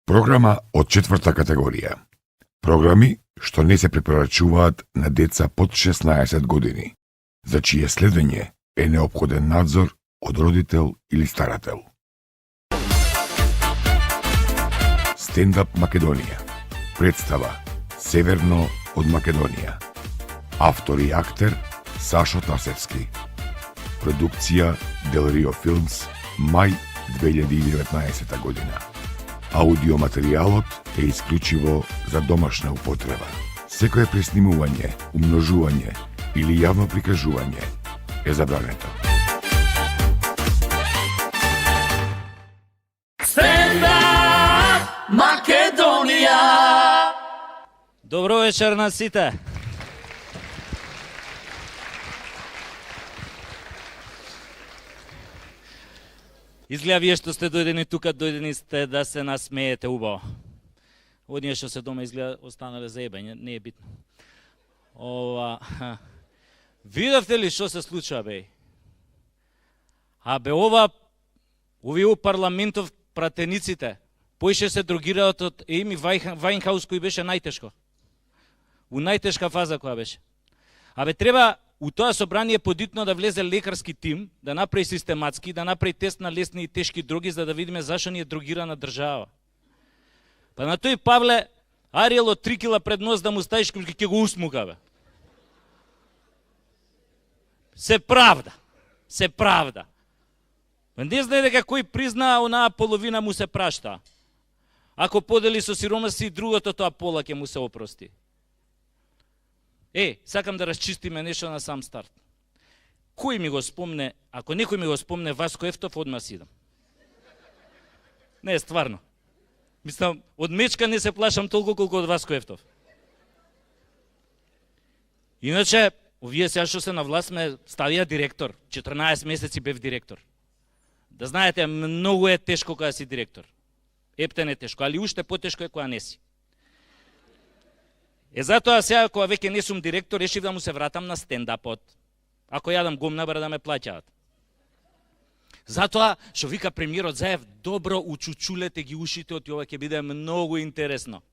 Програма од 4-та категорија. Програми што не се препорачуваат на деца под 16 години, за чие следење е неопходен надзор од родител или старател. Стендап Македонија. Представа Северно од Македонија. Автор и актер Сашо Тасевски. Продукција Del Rio Films, мај 2019 година. Аудиоматеријалот е исклучиво за домашна употреба. Секое преснимување, умножување или јавно прикажување е забрането. Стендап Македонија! Добро вечер на сите. Изгледа вие што сте дојдени тука, дојдени сте да се насмеете убаво. Оние што се дома изгледа останале заебање, не е битно. Видовте ли што се случува, бе? Овие у парламентов пратениците, поише се дрогираат од Еми Вајнхаус, кој беше најтешко. У најтешка фаза која беше. Треба у тоа собрание подитно да влезе лекарски тим, да направи систематски, да направи тест на лесни и тешки дроги, за да видиме зашо ни е дрогирана држава. Па на тој Павле, Ариел од 3 кила пред нос да му ставиш, ќе го усмука, бе. Се правда. Не знае дека кој призна, онаа половина му се прашта. Ако подели со сиромаси, другото тоа пола ќе му се опрости. Сакам да расчистиме нешто на сам старт. Кој ми го спомне, ако некој ми го спомне Васко Ефтов, одма си идам. Не, стварно. Мислам, од мечка не се плашам толку колку од Васко Ефтов. Иначе, овие сега што се на власт ме ставија директор. 14 месеци бев директор. Да знаете, многу е тешко кога си директор. Ептен е тешко, али уште потешко е кога не си. Затоа сега, кога веќе не сум директор, решив да му се вратам на стендапот. Ако јадам гумна, бара да ме плаќаат. Затоа, што вика премиерот Заев, добро учучулете ги ушите, оти ова ќе биде многу интересно.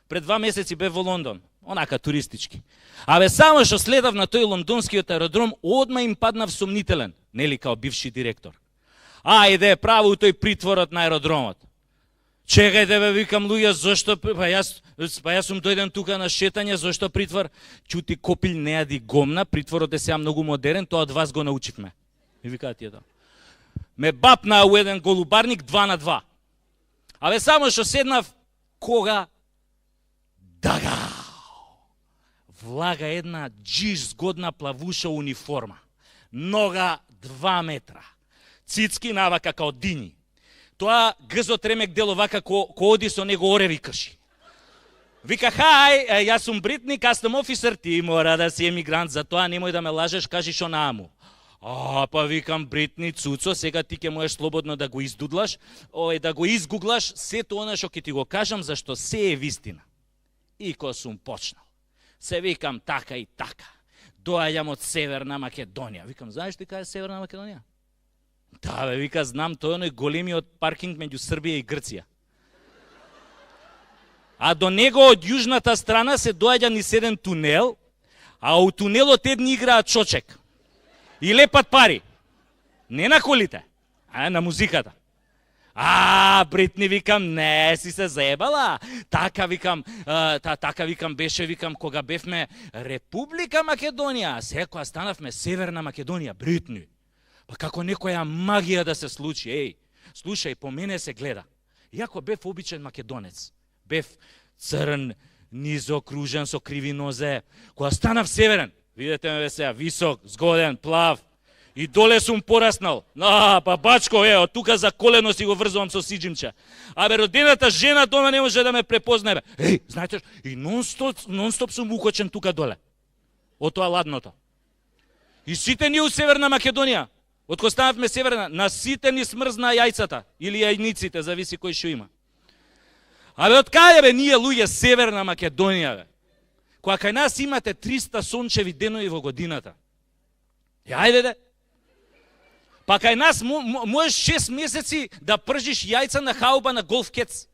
Пред 2 месеци бев во Лондон, онака туристички. Само што следав на тој лондонскиот аеродром, одма им паднав сомнителен, нели као бивши директор. Ајде, право у тој притворот на аеродромот. Чекајте, бе, викам, луѓе, зошто, јас сум дојден тука на шетање, зошто притвор? Чути, копил не јади гомна, притворот е сега многу модерен, тоа од вас го научивме. И викаат тие тоа. Ме бапна у еден голубарник 2 на 2. Само што седнав, кога? Дага! Влага една джиш згодна плавуша униформа. Нога 2 метра. Цицки навака као дини. Тоа гзот ремек дел овака ко оди со него ореви крши. Вика, хај, јас сум Бритни, кастом офисер, ти мора да си емигрант, затоа немој да ме лажеш, кажи шо нааму. Па викам, Бритни, цуцо, сега ти ќе можеш слободно да го издудлаш, да го изгуглаш, сето она што ќе ти го кажам, зашто се е вистина. И ко сум почнал, се викам така и така, доаѓам од Северна Македонија. Викам, знаеш ти кај е Северна Македонија? Да, бе, вика, знам, тој е големиот паркинг меѓу Србија и Грција. До него од јужната страна се доаѓа низ еден тунел, у тунелот едни играат чочек. И лепат пари. Не на колите, на музиката. Бритни, викам, не си се заебала. Така викам, беше, викам, кога бевме Република Македонија, сега кога станавме Северна Македонија, Бритни. Па како некоја магија да се случи, слушај, по мене се гледа. Иако бев обичен македонец, бев црн, низокружен со криви нозе, кога станав северен, видете ме сега, висок, згоден, плав, и доле сум пораснал. Па бачко, од тука за колено си го врзувам со сиџимче. Родената жена дома не може да ме препознае. Знаете, и нон-стоп сум укочен тука доле, од тоа ладното. И сите ние у Северна Македонија, од кога станавме северна, на сите ни смрзна јајцата или јајниците, зависи кој што има. Од каде бе ние луѓе Северна Македонија, бе? Кога кај нас имате 300 сончеви денови во годината. Ајде де. Па кај нас можеш 6 месеци да пржиш јајца на хауба на голф кец.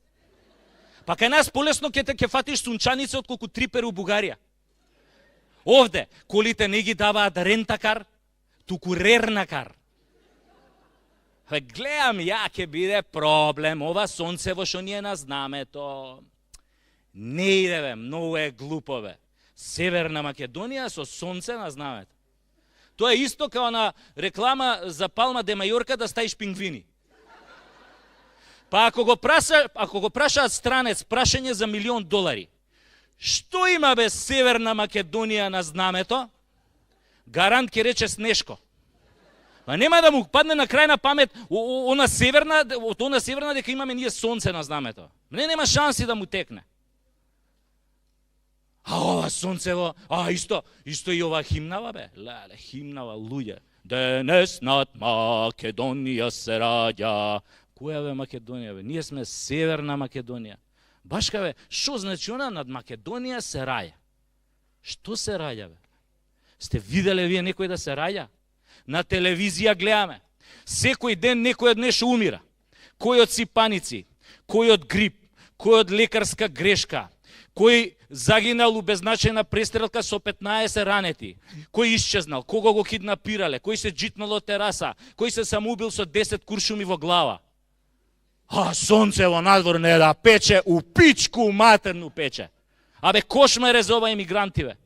Па кај нас полесно ќе фатиш сунчаница отколку трипер у Бугарија. Овде колите не ги даваат рентакар, туку рернакар. Гледам ја ќе биде проблем, ова сонцево што ни е на знамето. Не иде бе, многу е глупове. Северна Македонија со сонце на знамето. Тоа е исто као на реклама за Палма де Мајорка да ставиш пингвини. Па ако го прашаат странец прашање за $1.000.000, што има бе Северна Македонија на знамето? Гарант ќе рече Снешко. Па нема да му падне на крај на памет она северна дека имаме ние сонце на знамето. Нема шанси да му текне. А ова сонцево, исто и ова химнава бе. Леле, химнава луѓе. Денес над Македонија се раѓа. Која бе Македонија бе? Ние сме Северна Македонија. Башка бе, што значи она над Македонија се раѓа? Што се раѓа бе? Сте виделе вие некој да се раѓа? На телевизија гледаме. Секој ден некој од нешто умира. Кој од сипаници, кој од грип, кој од лекарска грешка, кој загинал у беззначајна престрелка со 15 ранети, кој исчезнал, кого го киднапирале, кој се джитнал од тераса, кој се самоубил со 10 куршуми во глава. Сонцево надвор не да пече, у пичку матерну пече. Абе, кошмар е за ова емигранти, бе.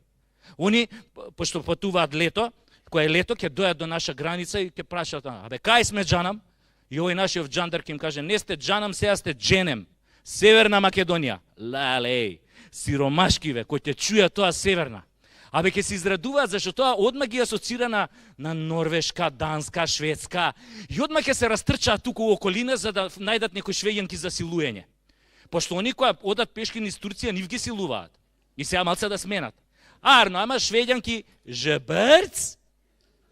Они, пошто патуваат лето, кое е лето, ќе дојат до наша граница и ќе прашаат, абе, кај сме джанам? И овој нашиот джандар ќе им каже, не сте джанам, сега сте дженем. Северна Македонија. Лалеј, сиромашки, бе, кој ќе чуја тоа Северна. Абе, ќе се израдуваат, зашто тоа одма ги асоцира на Норвешка, Данска, Шведска. И одма ќе се растрчаат туку у околина за да најдат некои швеѓанки за силуење. Пошто они кои одат пешки низ Турција, нив ги силуваат. И сега малце да сменат. Арно, ама швеѓанки, жебрц?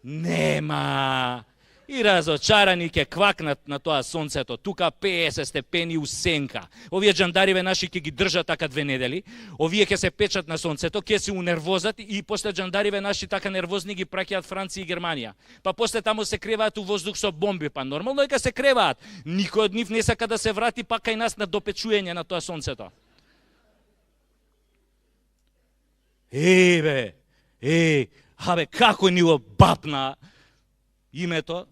Нема. И разочарани ќе квакнат на тоа сонцето. Тука 50 степени у сенка. Овие джандариве наши ќе ги држат така 2 недели. Овие ќе се печат на сонцето, ќе се унервозат и после джандариве наши така нервозни ги праќаат Франција и Германија. Па после таму се креваат у воздух со бомби. Па нормално дека се креваат. Никој од нив не сака да се врати пак кај нас на допечуење на тоа сонцето. Абе, како ни го бапна името,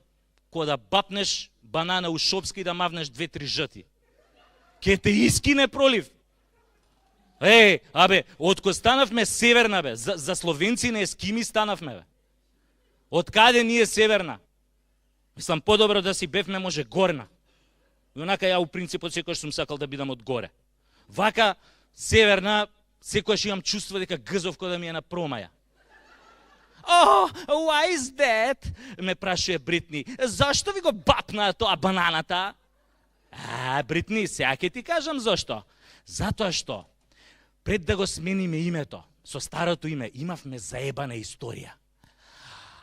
кога да бапнеш банана у Шопски и да мавнеш 2-3 жати. Ке те искине пролив. Абе, откој станавме Северна, бе, за словенци не ескими станавме, бе. Од каде ние Северна? Мислам, подобро да си бевме може Горна. И онака ја у принципот секојаш сум сакал да бидам од горе. Вака, Северна, секојаш имам чувство дека гзов кој да ми е на промаја. Why is that? Ме прашува Бритни. Зашто ви го бапна тоа бананата? Бритни, сега ќе ти кажам зашто. Затоа што, пред да го смениме името, со старото име, имавме заебана историја.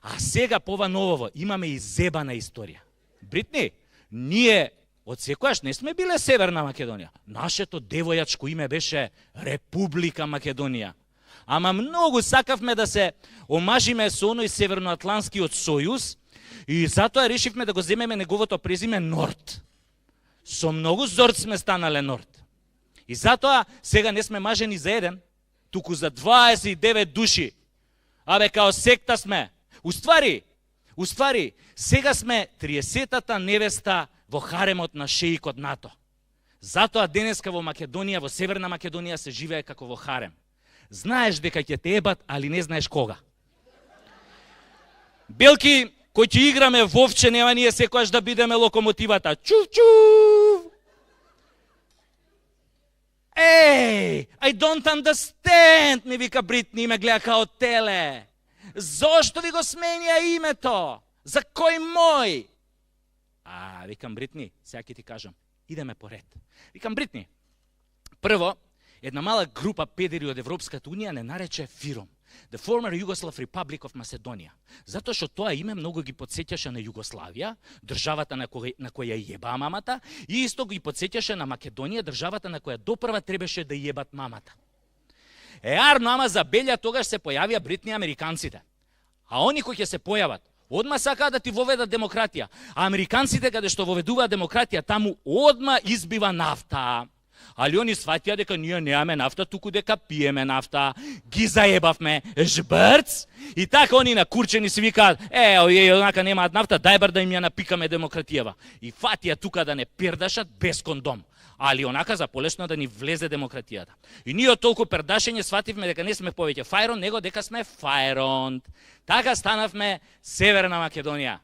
А сега по ова новово, имаме и зебана историја. Бритни, ние од секојаш не сме биле Северна Македонија. Нашето девојачко име беше Република Македонија. Ама многу сакавме да се омажиме со оној Северноатланскиот сојуз и затоа решивме да го земеме неговото презиме Норд. Со многу зорд сме станале Норд. И затоа сега не сме мажени за еден, туку за 29 души. Абе, као секта сме. Уствари, сега сме 30-та невеста во харемот на шеикот НАТО. Затоа денеска во Македонија, во Северна Македонија се живее како во харем. Знаеш дека ќе те ебат, али не знаеш кога. Белки, кој ќе играме вовче, нема ние секојаш да бидеме локомотивата. Чув! I don't understand, ми вика Бритни, ме гледа као теле. Зошто ви го сменија името? За кој мој? Викам Бритни, сега ќе ти кажам. Идеме по ред. Викам Бритни, прво, една мала група педери од Европската Унија не нарече ФИРОМ, The Former Yugoslav Republic of Macedonia. Затоа што тоа име многу ги подсеќаше на Југославија, државата на која јеба мамата, и исто ги подсеќаше на Македонија, државата на која допрва требаше да јебат мамата. Арно, ама за Белја тогаш се појавија Бритни американците. А они кои ќе се појават, Одма сакаат да ти воведат демократија. А американците каде што воведуваат демократија, таму одма избива нафта. Али они сватија дека ние немаме нафта, туку дека пиеме нафта. Ги заебавме, жбрц. И така они на курчени си викаат, онака немаат нафта, дај бар да им ја напикаме демократијава. И фатија тука да не пердашат без кондом. Али онака за полесно да ни влезе демократијата. И ние од толку пердашење свативме дека не сме повеќе фајрон, него дека сме фајронд. Така станавме Северна Македонија.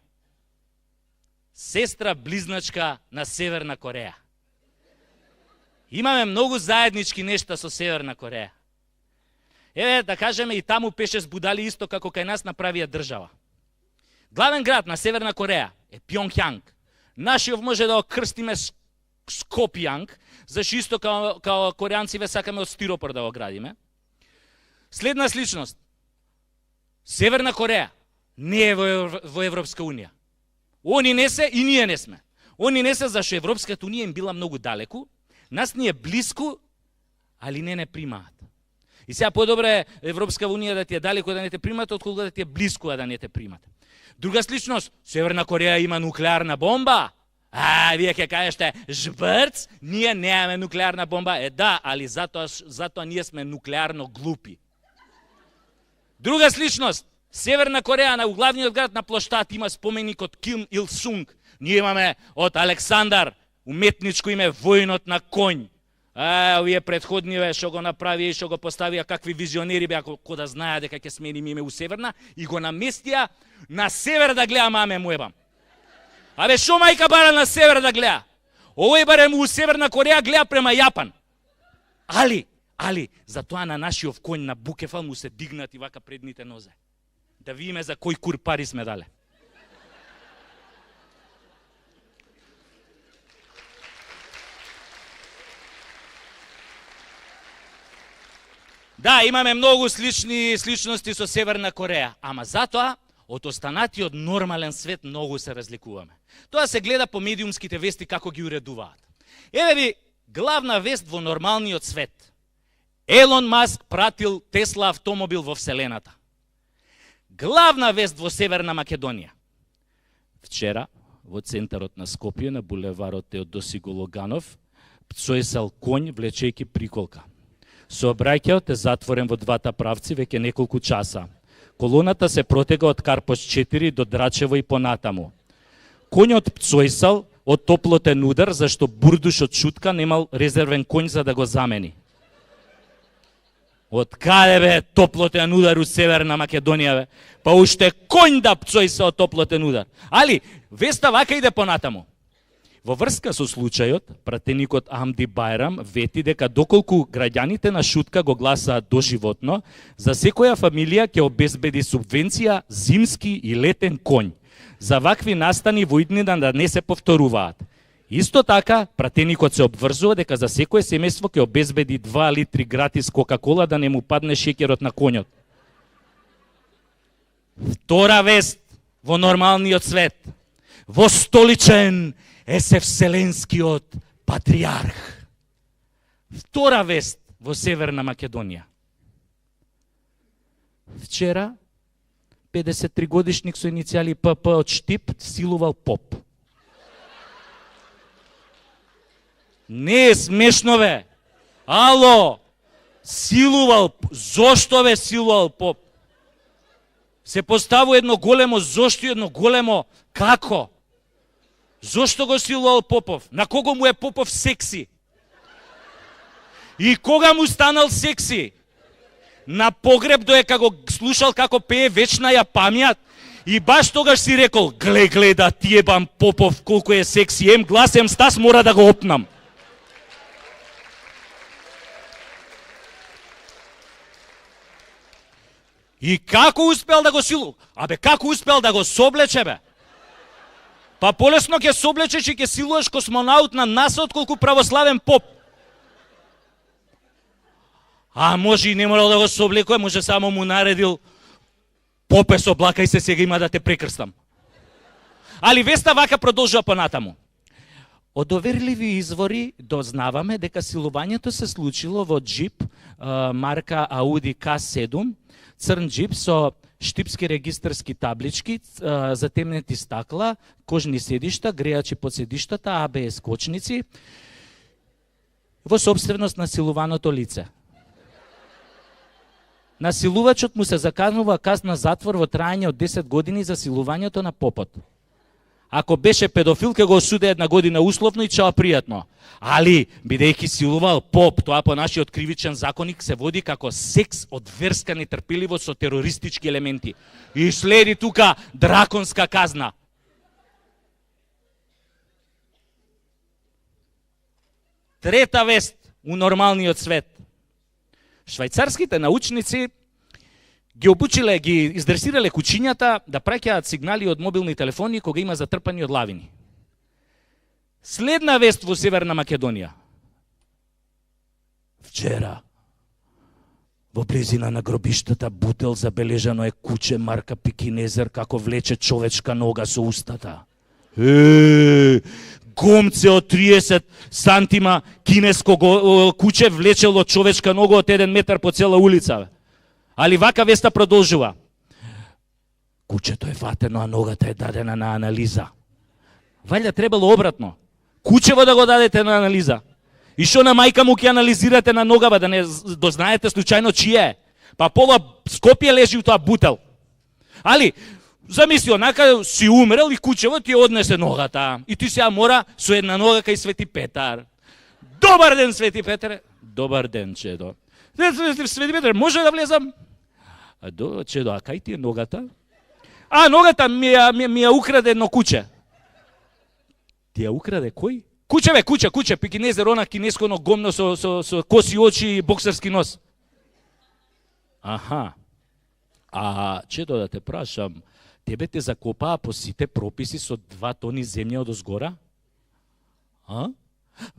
Сестра близначка на Северна Кореја. Имаме многу заеднички нешта со Северна Кореја. Еве, да кажеме, и таму пеше збудали исто како кај нас направија држава. Главен град на Северна Кореја е Пјонгјанг. Нашиот може да окрстиме Скопјанг, зашто исто као кореанциве сакаме од стиропор да го градиме. Следна сличност. Северна Кореја не е во Европска унија. Они не се и ние не сме. Они не се зашто Европската унија им била многу далеку, нас ни е блиску, али не примаат. И сега подобре Европска унија да ти е далеку да не те примаат, отколку да ти е блиску да не те примаат. Друга сличност, Северна Кореја има нуклеарна бомба. Вие ќе кажете, жбрц, ние немаме нуклеарна бомба. Да, али затоа ние сме нуклеарно глупи. Друга сличност, Северна Кореја на главниот град на плоштад има споменик од Ким Ил Сунг. Ние имаме од Александар, уметничко име војнот на конј. Овие предходниве што го направија и што го поставија, какви визионери беа, ко да знаеа дека ќе сменим име у Северна, и го наместија на север да гледа маме му ебам. Абе, шо мајка бара на север да гледа? Овој барем у Северна Кореја гледа према Јапан. Али, затоа на нашиот конј на Букефал му се дигнати вака предните нозе. Да видиме за кој кур пари сме дале. Да, имаме многу сличности со Северна Кореја, ама затоа од останатиот нормален свет многу се разликуваме. Тоа се гледа по медиумските вести како ги уредуваат. Еве ви главна вест во нормалниот свет. Елон Маск пратил Тесла автомобил во Вселената. Главна вест во Северна Македонија. Вчера во центарот на Скопје на булеварот Теодосиго Логанов пцојсал конј влечејќи приколка. Сообраќајот е затворен во двата правци веќе неколку часа. Колоната се протега од Карпош 4 до Драчево и понатаму. Конјот пцојсал од топлотен удар зашто бурдушот Шутка немал резервен конј за да го замени. Од каде бе топлотен удар у Северна Македонија бе? Па уште конј да пцојса од топлотен удар. Али, веста вака иде понатаму. Во врска со случајот, пратеникот Амди Бајрам вети дека доколку граѓаните на Шутка го гласаат доживотно, за секоја фамилија ќе обезбеди субвенција зимски и летен конј. За вакви настани во иднина да не се повторуваат. Исто така, пратеникот се обврзува дека за секое семејство ќе обезбеди 2 литри гратис Кока-кола да не му падне шеќерот на конјот. Втора вест во нормалниот свет. Востоличен е се вселенскиот патриарх. Втора вест во Северна Македонија. Вчера 53 годишник со иницијали ПП од Штип силувал поп. Не е смешно бе. Ало, силувал, зошто бе силувал поп? Се поставува едно големо зошто и едно големо како? Зошто го силувал Попов? На кого му е Попов секси? И кога му станал секси? На погреб доека го слушал како пее вечна ја памјат и баш тогаш си рекол, гледа да ти ебам Попов колку е секси, ем глас, ем стас, мора да го опнам. И како успел да го силу? Абе, како успел да го соблече, бе? Па полесно ќе соблечеш и ќе силуваш космонаут на НАСА отколку православен поп. А може и не морал да го соблекува, може само му наредил попе соблакај се, сега има да те прекрстам. Али веста вака продолжува понатаму. Од доверливи извори дознаваме дека силувањето се случило во джип марка Audi K7, црн джип со штипски регистарски таблички, затемнети стакла, кожни седишта, грејачи под седиштата, АБС кочници, во собственост на силуваното лице. Насилувачот му се заканува казна затвор во траење од 10 години за силувањето на попот. Ако беше педофил, ке го осуде 1 година условно и чао пријатно. Али, бидејќи силувал поп, тоа по нашиот кривичен законник се води како секс од верска нетрпеливост со терористички елементи. И следи тука драконска казна. Трета вест у нормалниот свет. Швајцарските научници ги обучиле, ги издресирале кучињата да праќаат сигнали од мобилни телефони кога има затрпани од лавини. Следна вест во Северна Македонија. Вчера, во близина на гробиштата Бутел, забележано е куче марка Пекинезер како влече човечка нога со устата. Гомце од 30 сантима кинеско куче влечело човечка нога од 1 метар по цела улица. Али вака веста продолжува. Кучето е фатено, а ногата е дадена на анализа. Валја требало обратно. Кучево да го дадете на анализа. И што на мајка му ќе анализирате на ногава, да не дознаете случајно чија е. Па пола Скопје лежи у тоа Бутел. Али, замисли, онака си умрел и кучево ти однесе ногата. И ти сега мора со една нога кај Свети Петар. Добар ден, Свети Петре. Добар ден, чедо. Свети Петре, може да влезам? Чедо, а кај ти е ногата? Ногата ми ја украде едно куче. Ти ја украде кој? Куче бе, куче, Пекинезер, она кинеско но гомно со коси очи и боксерски нос. Аха. Чедо, да те прашам, тебе те закопаа по сите прописи со 2 тони земја од озгора?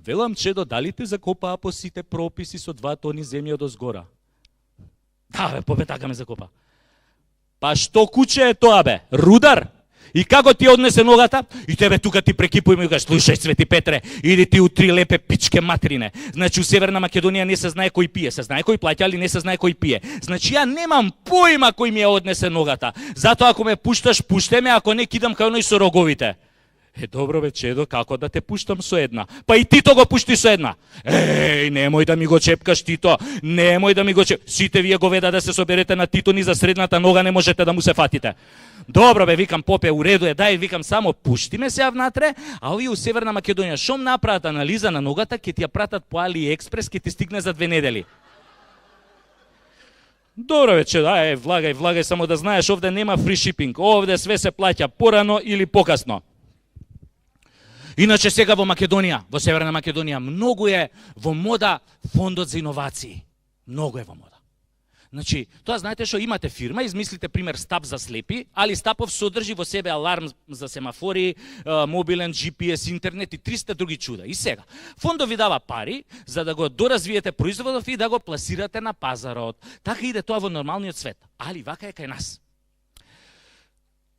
Велам, чедо, дали те закопаа по сите прописи со 2 тони земја од озгора? Да, бе, побе така ме закопа. Па што куче е тоа, бе? Рудар? И како ти однесе ногата? И тебе тука ти прекипуј ми кажеш, слушај, Свети Петре, иди ти у 3 лепе пичке материне. Значи у Северна Македонија не се знае кој пие, се знае кој плаќа, али не се знае кој пие. Значи ја немам поима кој ми ја однесе ногата. Затоа ако ме пушташ, пуште ме, ако не кидам кај оној со роговите. Добро бе, чедо, како да те пуштам со една? Па и Тито го пушти со една. Немој да ми го чепкаш, Тито. Немој да ми го чепкаш. Сите вие говеда да се соберете на Тито, ни за средната нога не можете да му се фатите. Добро бе, викам, попе, у реду е, дај, викам, само пушти ме сега внатре, а овие у Северна Македонија шом направат анализа на ногата, ќе ти ја пратат по AliExpress, ќе ти стигне за 2 недели. Добро бе, чедо, влагај, само да знаеш, овде нема фри шипинг, овде све се плаќа порано или покасно. Иначе сега во Македонија, во Северна Македонија, многу е во мода фондот за иновации. Многу е во мода. Значи, тоа знаете што имате фирма, измислите пример стап за слепи, али стапов содржи во себе аларм за семафори, мобилен, GPS, интернет и 300 други чуда. И сега, фондот ви дава пари за да го доразвиете производов и да го пласирате на пазарот. Така иде тоа во нормалниот свет. Али вака е кај нас.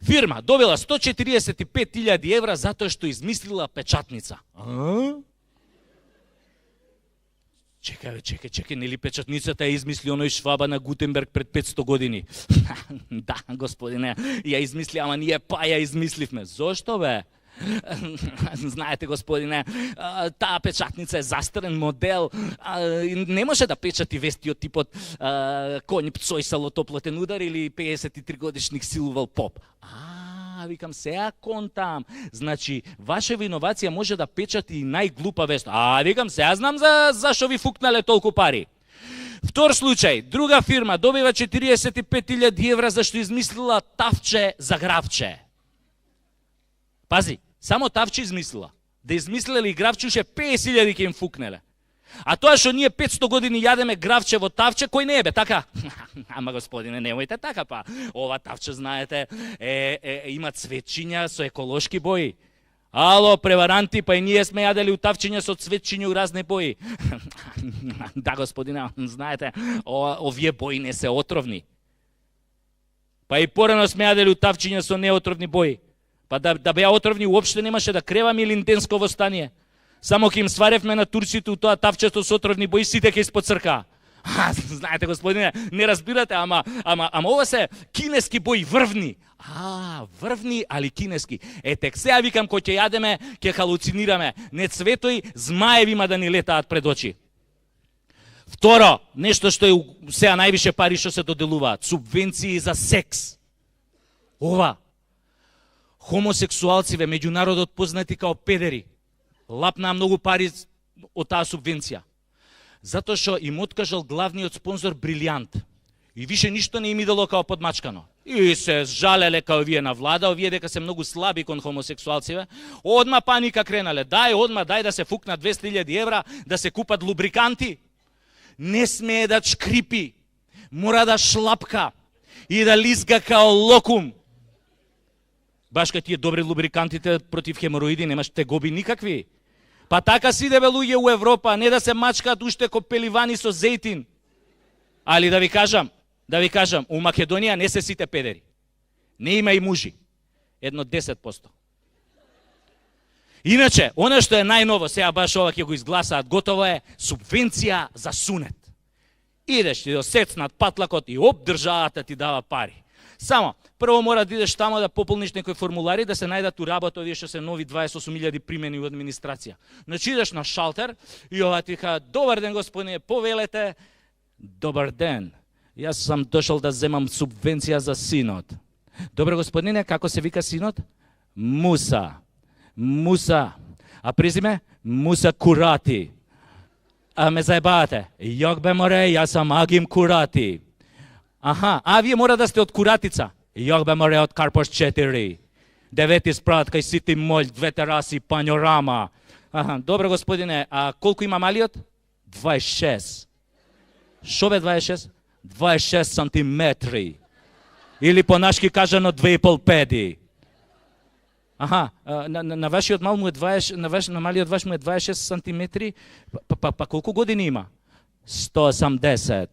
Фирма добила 145.000 евра затоа што измислила печатница. Чекај, нели печатницата ја измисли оној Шваба на Гутенберг пред 500 години? Да, господине, ја измисли, ама ние па ја измисливме. Зошто, бе? Знаете, господине, таа печатница е застарен модел, не може да печати вести од типот конј пцојсало топлотен удар или 53 годишник силувал поп. Викам, сега контам. Значи, вашева иновација може да печати и најглупа вест. Викам, сега знам зашо ви фукнале толку пари. Втор случај, друга фирма добива 45.000 евра зашто измислила тавче за гравче. Пази, само тавче измислила. Да измислили и гравче, уше 50.000 ќе им фукнеле. А тоа што ние 500 години јадеме гравче во тавче, кој не е, бе, така? Ама, господине, немојте така, па. Ова тавче, знаете, има цветчиња со еколошки бои. Ало, преваранти, па и ние сме јадели у тавчиња со цветчиња у разни бои. Да, господине, знаете, овие бои не се отровни. Па и порано сме јадели у тавчиња со неотровни бои. Па да беа отровни, уопште немаше да креваме или интенско востание. Само ќе им сваревме на турците у тоа тавчето со отровни бои, сите ќе испоцркаа. Знаете, господине, не разбирате, ама ова се кинески бои, врвни. Врвни, али кинески. Тек сега викам, кој ќе јадеме, ќе халуцинираме. Не цветои, змаеви има да ни летаат пред очи. Второ, нешто што е сега највише пари што се доделуваат. Субвенции за секс. Ова. Хомосексуалциве, меѓу народот познати као педери, лапнаа многу пари од таа субвенција. Затоа што им откажал главниот спонзор Брилијант. И више ништо не им идело као подмачкано. И се жалеле као вие на влада, овие дека се многу слаби кон хомосексуалциве. Одма паника кренале. Дај да се фукнат 200.000 евра, да се купат лубриканти. Не смее да чкрипи. Мора да шлапка и да лизга као локум. Баш кај тие добри лубрикантите против хемороиди немаш тегоби никакви. Па така си дебе луѓе у Европа, не да се мачкаат уште ко пеливани со зејтин. Али да ви кажам, у Македонија не се сите педери. Не има и мужи. 10%. Иначе, оно што е најново, сега баш ова ќе го изгласаат, готово е, субвенција за сунет. Идеш ти до сецнат патлакот и државата ти дава пари. Само, прво мора да идеш тамо да пополниш некои формулари, да се најдат у работа овие што се нови 28.000 примени у администрација. Значи идеш на шалтер и ова ти ка, добар ден господине, повелете, добар ден, јас сам дошол да земам субвенција за синот. Добре господине, како се вика синот? Муса. А презиме? Муса Курати. А ме заебавате. Јок бе море, јас сам Агим Курати. Вие мора да сте од Куратица. Јок бе море од Карпош 4. 9 спрат кај Сити Моль, 2 тераси, панорама. Добре господине, а колку има малиот? 26. Шо бе 26? 26 сантиметри. Или по-нашки кажано 2,5 педи. На вашиот мал му е 20, на малиот ваш му е 26 сантиметри. Па колку години има? 180.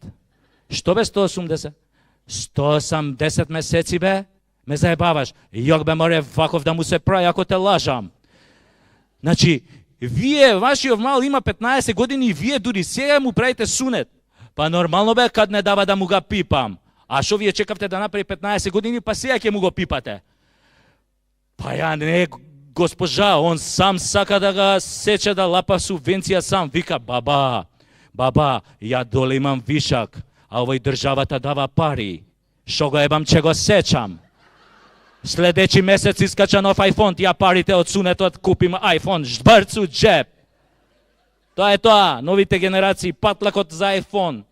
Што бе 180? 180 месеци бе? Ме заебаваш. Јок бе море ваков да му се прави ако те лажам. Значи, вие, вашиот мал има 15 години и вие дури сега му правите сунет. Па нормално бе кад не дава да му го пипам. А шо вие чекавте да направи 15 години, па сега ќе му го пипате. Па ја не, госпожа, он сам сака да ga сече да лапа субвенција сам. Вика, баба, ја доле имам вишак, а овој државата дава пари. Шо го ебам, че го сечам. Следечи месец искача нов iPhone, тија парите од сунетот купим iPhone, жбрцу джеп. Тоа е тоа, новите генерации, патлакот за iPhone.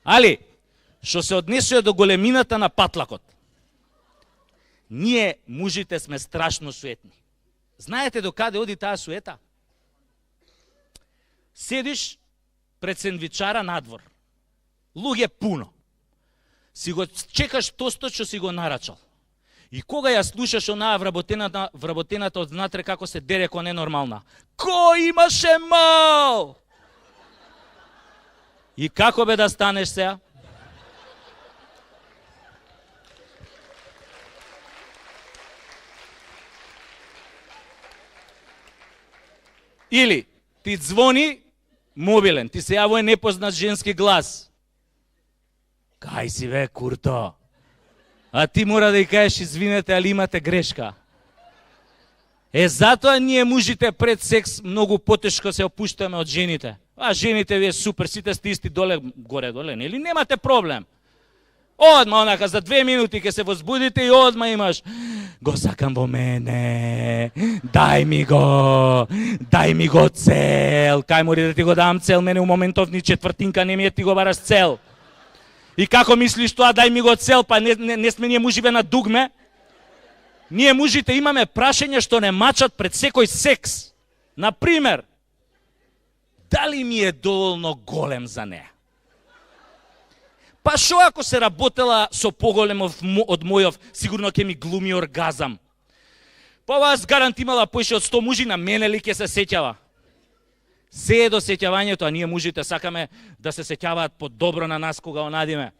Али, што се однесува до големината на патлакот, ние, мужите, сме страшно суетни. Знаете до каде оди таа суета? Седиш пред сендвичара надвор. Луѓе пуно. Си го чекаш тостот што си го нарачал. И кога ја слушаш онаа вработената од внатре како се дере ко ненормална. Кој имаше мал? И како бе да станеш сега? Или ти звони мобилен, ти се јавува непознат женски глас. Кај си бе, курто? А ти мора да ја кажеш, извинете, али имате грешка. Затоа ние мужите пред секс многу потешко се опуштаме од жените. А жените вие супер, сите сте исти горе-доле, нели? Немате проблем. Одма, онака, за 2 минути ќе се возбудите и одма имаш. Го сакам во мене, дај ми го цел. Кај мори да ти го дам цел, мене у моментов ни четвртинка не ми е ти го бараш цел. И како мислиш тоа, дај ми го цел, па не сме ние муживе на дугме? Ние мужите имаме прашања што не мачат пред секој секс. Например, дали ми е доволно голем за неа? Па шо ако се работела со поголем од мојов, сигурно ќе ми глуми оргазам. Па вас гарант имала поише од 100 мужи, на мене ли ќе се сеќава? Се е до сеќавањето, а ние мужите сакаме да се сеќаваат по-добро на нас кога онадиме.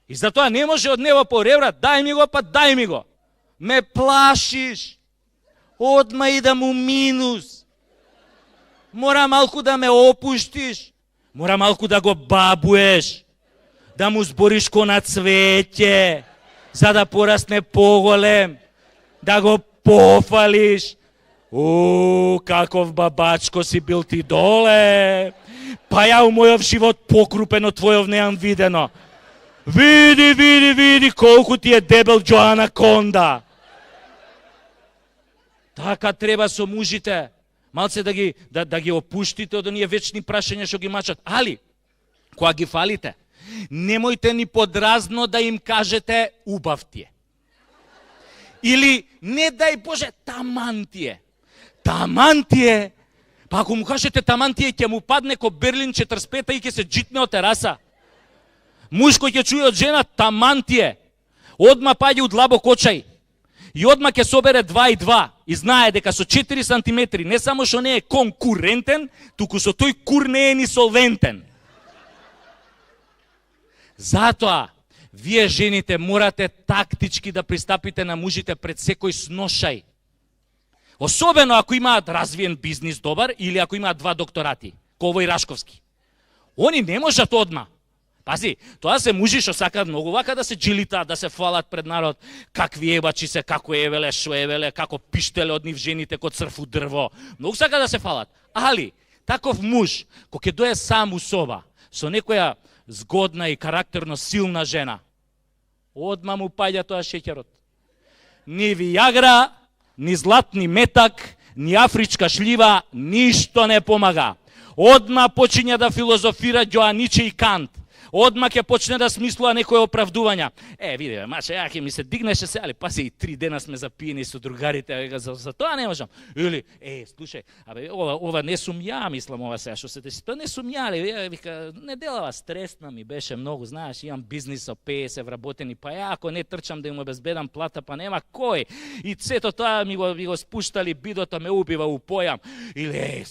И затоа не може од него по ребра, дај ми го, па дај ми го. Ме плашиш. Одма и да му минус. Мора малку да ме опуштиш. Мора малку да го бабуеш, да му збориш ко на цвеќе, за да порасне поголем, да го пофалиш. Каков бабачко си бил ти доле. Па ја у мојов живот покрупено твојов неам видено. Види колку ти е дебел Джоана Конда. Така треба со мужите. Малце да ги опуштите од оние вечни прашања што ги мачат. Али, кога ги фалите, немојте ни подразно да им кажете убав ти е. Или, не дај Боже, таман ти е. Таман ти е. Па ако му кажете таман ти е, ќе му падне ко Берлин 45 и ќе се джитне од тераса. Муж кој ќе чуе од жена таман ти е, одма паѓа у длабок очај. И одма ќе собере 2 и 2 и знае дека со 4 сантиметри не само што не е конкурентен, туку со тој кур не е ни солвентен. Затоа, вие жените морате тактички да пристапите на мужите пред секој сношај. Особено ако имаат развиен бизнис добар или ако имаат 2 докторати, Ково и Рашковски. Они не можат одма. Пази, тоа се мужи што сакаат многу вака да се джилитаат, да се фалат пред народ, какви ебачи се, како евеле, шо евеле, како пиштеле од нив жените ко црфу дрво. Многу сакаат да се фалат. Али, таков муж, кој ќе дое сам у соба, со некоја згодна и карактерно силна жена, одма му паѓа тоа шеќерот. Ни вијагра, ни златни метак, ни афричка шлива, ништо не помага. Одма почиња да филозофира Ѓоаниче и Кант. Одма ќе почне да смислува некои оправдувања. Види, маче, ја ќе ми се дигнеше се, али паси и 3 дена сме запиени со другарите, за тоа не можам. Или, слушај, ова не сум ја, мислам, ова сега што се деси. Тоа не сум ја, вика, неделава стресна ми беше многу, знаеш, имам бизнис со 50 вработени, па ја ако не трчам да им обезбедам плата, па нема кој. И сето тоа ми го спуштали, бидото ме убива у појам. Или,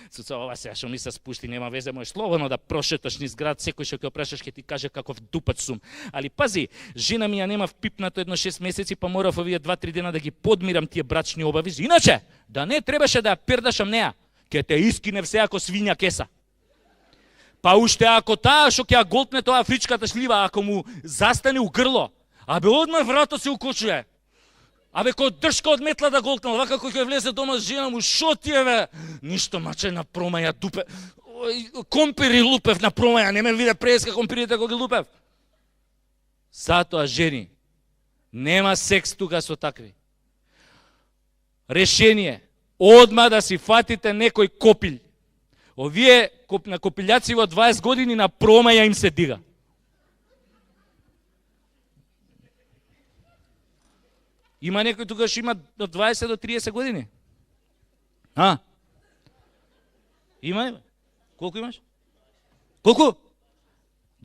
Цуцо, ова сега што ми се спушти, нема везе, можеш слободно да прошеташ низ град, секој што ќе опрашаш ќе ти каже каков дупач сум. Али пази, жена ми ја нема впипнато едно 6 месеци, па морав овие 2-3 дена да ги подмирам тие брачни обавези. Иначе, да не требаше да ја пердашам неа, ќе те искинев се ако свиња кеса. Па уште ако таа што ќе ја голтне тоа афричката шлива, ако му застане у грло, одма врато се укочуе. Ко дршка од метла да голтнал, вака кој ќе влезе дома с жена му, шо ти е бе? Ништо, маче, на промаја дупе. Компири лупев на промаја, не ме виде преска компирите кога ги лупев. Затоа, жени, нема секс тука со такви. Решение, одма да си фатите некој копилј. Овие на копилјаци во 20 години на промаја им се дига. Има некој тука што има од 20 до 30 години? Има? Колку имаш? Колку?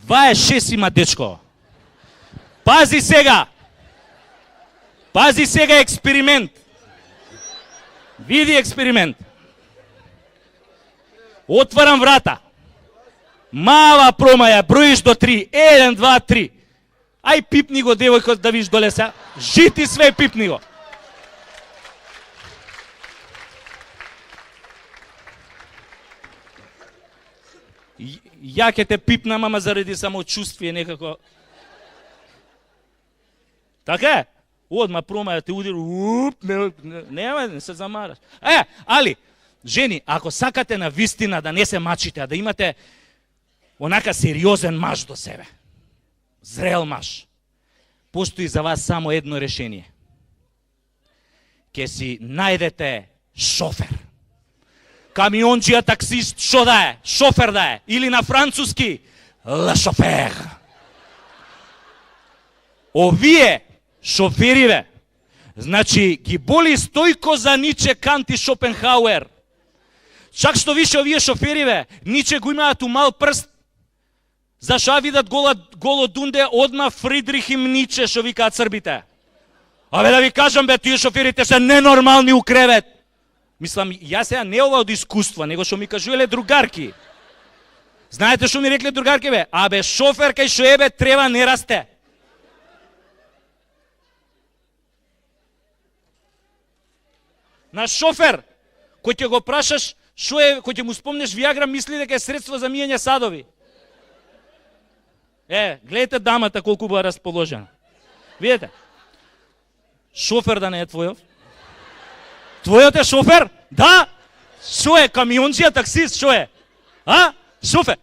26 има дечко. Пази сега! Пази сега експеримент. Види експеримент. Отварам врата. Мала промаја, броиш до 3. 1, 2, 3. Ај пипни го девојко да виш доле се. Жити све пипни го. Ја ќе те пипнам, ама заради самочувствие некако. Така е? Одма промаја те удир, не се замараш. Али, жени, ако сакате на вистина да не се мачите, а да имате онака сериозен маж до себе, зрел маж, постои за вас само едно решение. Ке си најдете шофер. Камионџија, таксист, шо да е? Шофер да е. Или на француски, ла шофер. Овие шофериве, значи, ги боли Стојко за Ниче, Кант и Шопенхауер. Чак што више овие шофериве, Ниче го имаат у мал прст, зашо видат голо дунде, одма Фридрих им Ниче, шо викаат србите. Да ви кажам, тие шоферите се ненормални у кревет. Мислам, јас сега не ова од искуство, него што ми кажувале другарки. Знаете што ми рекле другарки, шофер кај шо треба не расте. На шофер, кој ќе го прашаш, Шо е, кој ќе му спомнеш Виагра, мисли дека е средство за мијање садови. Гледате дамата колку била расположена. Видете? Шофер да не е твојов? Твојот е шофер? Да? Шо е, камиончија, таксист, шо е? Шофер?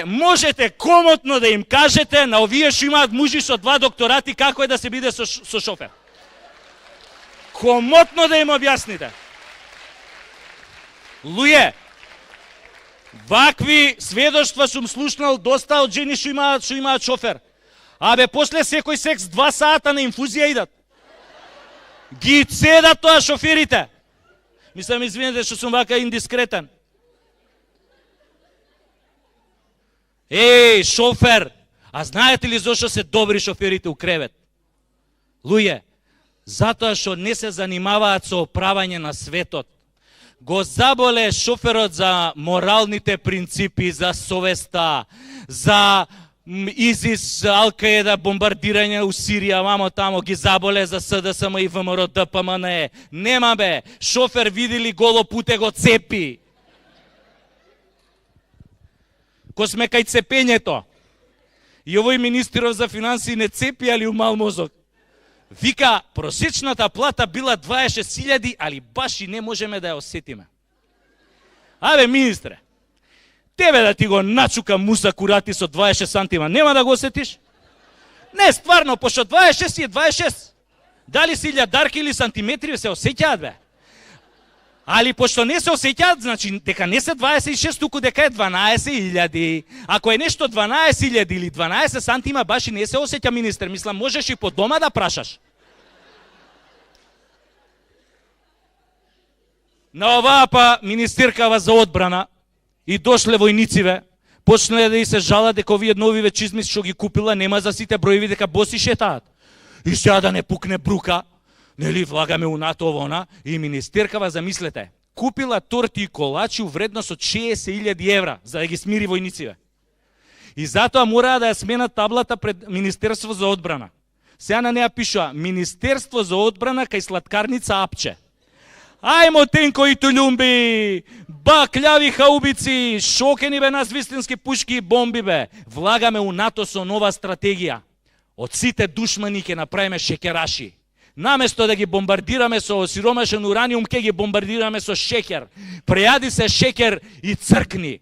Можете комотно да им кажете на овие што имаат мужи со 2 докторати како е да се биде со шофер. Комотно да им објасните. Луѓе, вакви сведоштва сум слушнал доста од жени што имаат шофер. После секој секс 2 сата на инфузија идат. Ги цедат тоа шоферите. Мислам, извинете што сум вака индискретен. Шофер! А знаете ли зошто се добри шоферите у кревет? Луѓе, затоа што не се занимаваат со оправање на светот. Го заболе шоферот за моралните принципи, за совеста, за ИЗИС, Ал-Каеда, бомбардирање у Сирија, мамо тамо, ги заболе за СДСМ и ВМРО, ДПМН. Нема бе, шофер видели голо путе го цепи. Ко сме кај цепењето. И овој министров за финансии не цепи, али умал мозок. Вика, просечната плата била 26.000, али баш и не можеме да ја осетиме. Министре, тебе да ти го начука Муса Курати со 26 сантима, нема да го осетиш? Не, стварно, пошто 26 е 26. Дали си илјадарки или сантиметри се осеќаат, бе? Али пошто не се осеќаат, значи дека не се 26, туку дека е 12.000. Ако е нешто 12.000 или 12 сантима, баш и не се осеќа, министер. Мислам, можеш и по дома да прашаш. На оваа министеркава за одбрана и дошле војнициве, почнале да и се жалат дека овие новиве чизми што ги купила нема за сите броеви, дека боси шетаат. И сега да не пукне брука, нели, влагаме у НАТО овона, и министеркава, замислете, купила торти и колачи у вредност од 60.000 евра, за да ги смири војнициве. И затоа мораа да ја сменат таблата пред Министерство за одбрана. Сега на неа пишува Министерство за одбрана кај сладкарница Апче. Ајмо тенко и тулумби, бакљави хаубици, шокени бе нас вистински пушки и бомби бе. Влагаме у НАТО со нова стратегија. Од сите душмани ќе направиме шекераши. Наместо да ги бомбардираме со сиромашен ураниум, ќе ги бомбардираме со шекер. Прејади се шекер и цркни.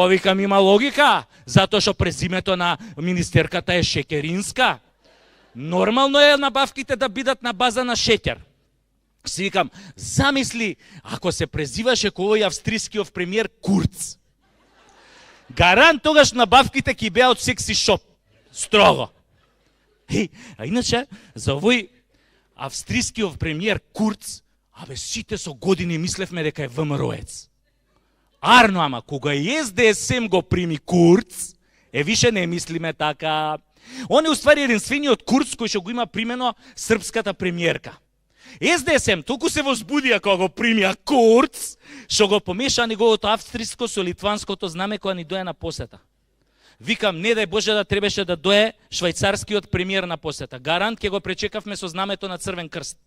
Викам, има логика, затоа што презимето на министерката е Шекеринска. Нормално е набавките да бидат на база на шекер. Си викам, замисли, ако се презиваше кој австрискиот премиер Курц. Гарант тогаш набавките ќе беа од секси шоп. Строго. А иначе, за овој австрискиот премиер Курц, сите со години мислевме дека е ВМРО-ец. Арно, ама, кога и СДСМ го прими Курц, више не мислиме така. Он е уствари единствениот Курц кој што го има примено српската премиерка. СДСМ толку се возбудија кога го примија Курц, што го помеша неговото австриско со литванското знаме кога ни дое на посета. Викам, не дај Боже да требеше да дое швајцарскиот премиер на посета. Гарант ќе го пречекавме со знамето на Црвен крст.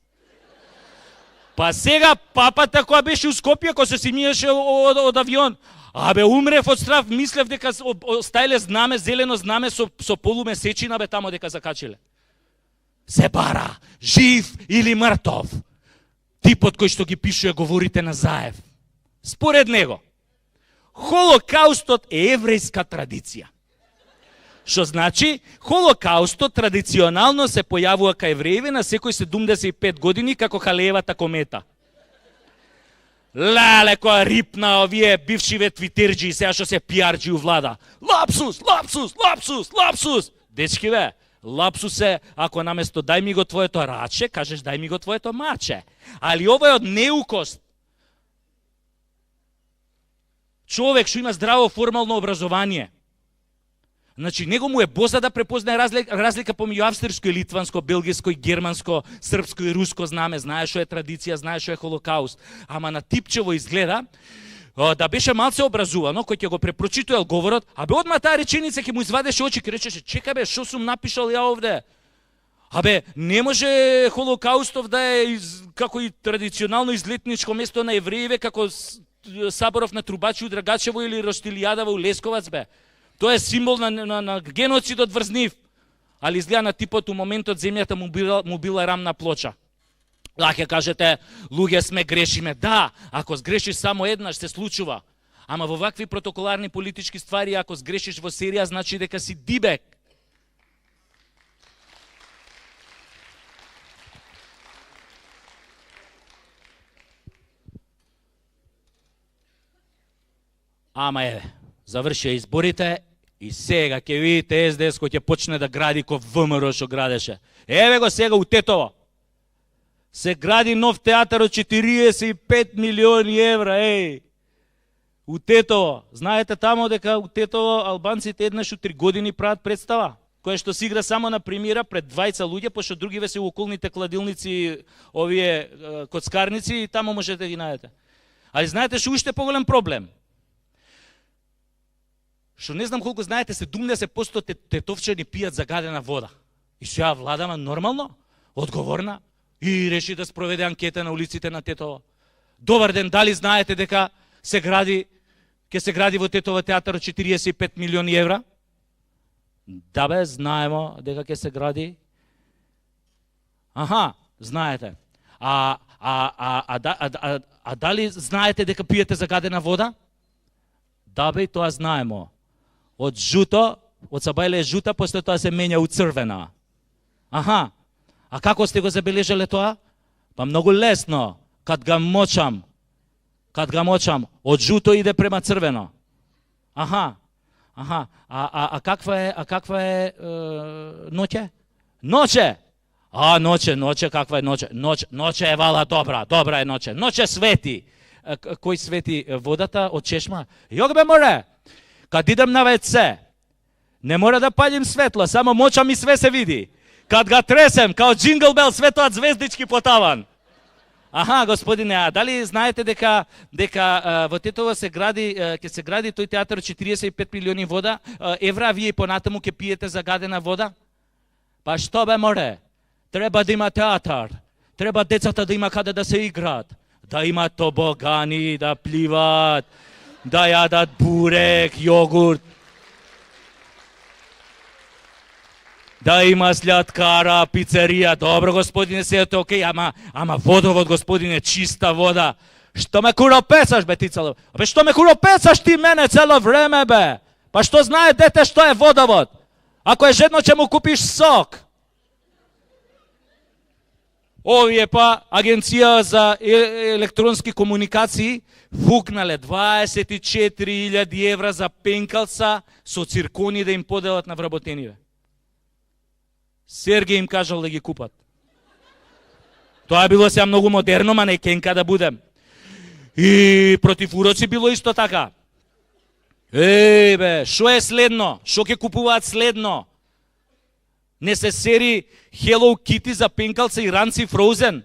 Па сега папата која беше у Скопје, кој се симиеше од авион, умрев од страв, мислев дека оставиле знаме, зелено знаме со полумесечина, тамо дека закачиле. Се бара, жив или мртов. Типот кој што ги пишува говорите на Заев. Според него, Холокаустот е еврејска традиција. Што значи, Холокаустот традиционално се појавува кај еврејви на секој 75 години како Халеевата комета. Леле, која рипна овие бившиве твитерџи, сега што се пиарџи у влада. Лапсус, лапсус, лапсус, лапсус. Дечки бе, лапсус е, ако наместо дај ми го твоето раче, кажеш дај ми го твоето маче. Али ова е од неукост. Човек што има здраво формално образование, значи, него му е боза да препознае разлика помеѓу австриско и литванско, белгиско и германско, српско и руско знаме, знае што е традиција, знае што е Холокауст. Ама на типчево изгледа да беше малце образувано, кој ќе го препрочитувал говорот, одма таа реченица ќе му извадеше очи, ќе речеше, чекај бе, што сум напишал ја овде? Абе, не може Холокаустов да е како и традиционално излетничко место на еврееве, како Саборов на Трубачи у Драгачево или Роштилијадава у Лесковац, бе. Тоа е символ на геноцидот врз нив. Али изгледа на типот у моментот земјата му била рамна плоча. Ќе кажете, луѓе сме, грешиме. Да, ако сгрешиш само еднаш се случува. Ама во вакви протоколарни политички ствари, ако сгрешиш во серија, значи дека си дибек. Ама еве, завршија изборите и сега ќе видите СДС кој ќе почне да гради ко ВМРО што градеше. Еве го сега у Тетово. Се гради нов театар од 45 милиони евра, еј. У Тетово. Знаете тамо дека у Тетово албанците еднаш у 3 години прават представа, која што се игра само на премиера пред 20 луѓе, пошто другиве се у околните кладилници, овие коцкарници и тамо можете да ги најдете. Али знаете што уште поголем проблем? Што не знам колку знаете, 70% тетовчани пијат загадена вода. И што ја владама нормално, одговорна и реши да спроведе анкета на улиците на Тетово. Добар ден, дали знаете дека ќе се гради во Тетово театар од 45 милиони евра? Да бе, знаемо дека ќе се гради. Аха, знаете. Дали знаете дека пиете загадена вода? Да бе, тоа знаемо. Од жуто, од сабајле е жута, после тоа се менја у црвена. Аха, а како сте го забележале тоа? Па многу лесно, кад ga мочам, од жуто иде према црвено. Аха, а каква е ноќе? Ноќе! Ноќе, каква е ноќе? Ноќе е вала добра е ноќе. Ноќе свети. Кој свети водата од чешма? Јок бе море! Кад идем на ВЦ, не мора да палим светло, само мочам и све се види. Кад га тресем, као джингл бел, светоат звездички по таван. Аха, господине, а дали знаете дека во Тетово се гради, ќе се гради тој театар од 45 милиони евра, вие понатаму ќе пиете загадена вода? Па што бе море? Треба да има театар. Треба децата да има каде да се играат. Да има тобогани, да пливат, да јадат бурек, јогурт, да има слјаткара, пицерија. Добро, господине, се е тоа окей, ама водовод, господине, чиста вода. Што ме куропецаш, бе, ти цело? Бе, што ме куропецаш ти мене цело време, бе? Па што знае дете што е водовод? Ако е жедно, ќе му купиш сок. Овие па Агенција за електронски комуникации фукнале 24.000 евра за пенкалца со циркони да им поделат на вработениве. Сергеј им кажал да ги купат. Тоа било сега многу модерно, ма не кенка да будем. И против уроци било исто така. Еј бе, шо е следно? Шо ќе купуваат следно? Не се сери Hello Kitty за пенкалца и ранци Frozen?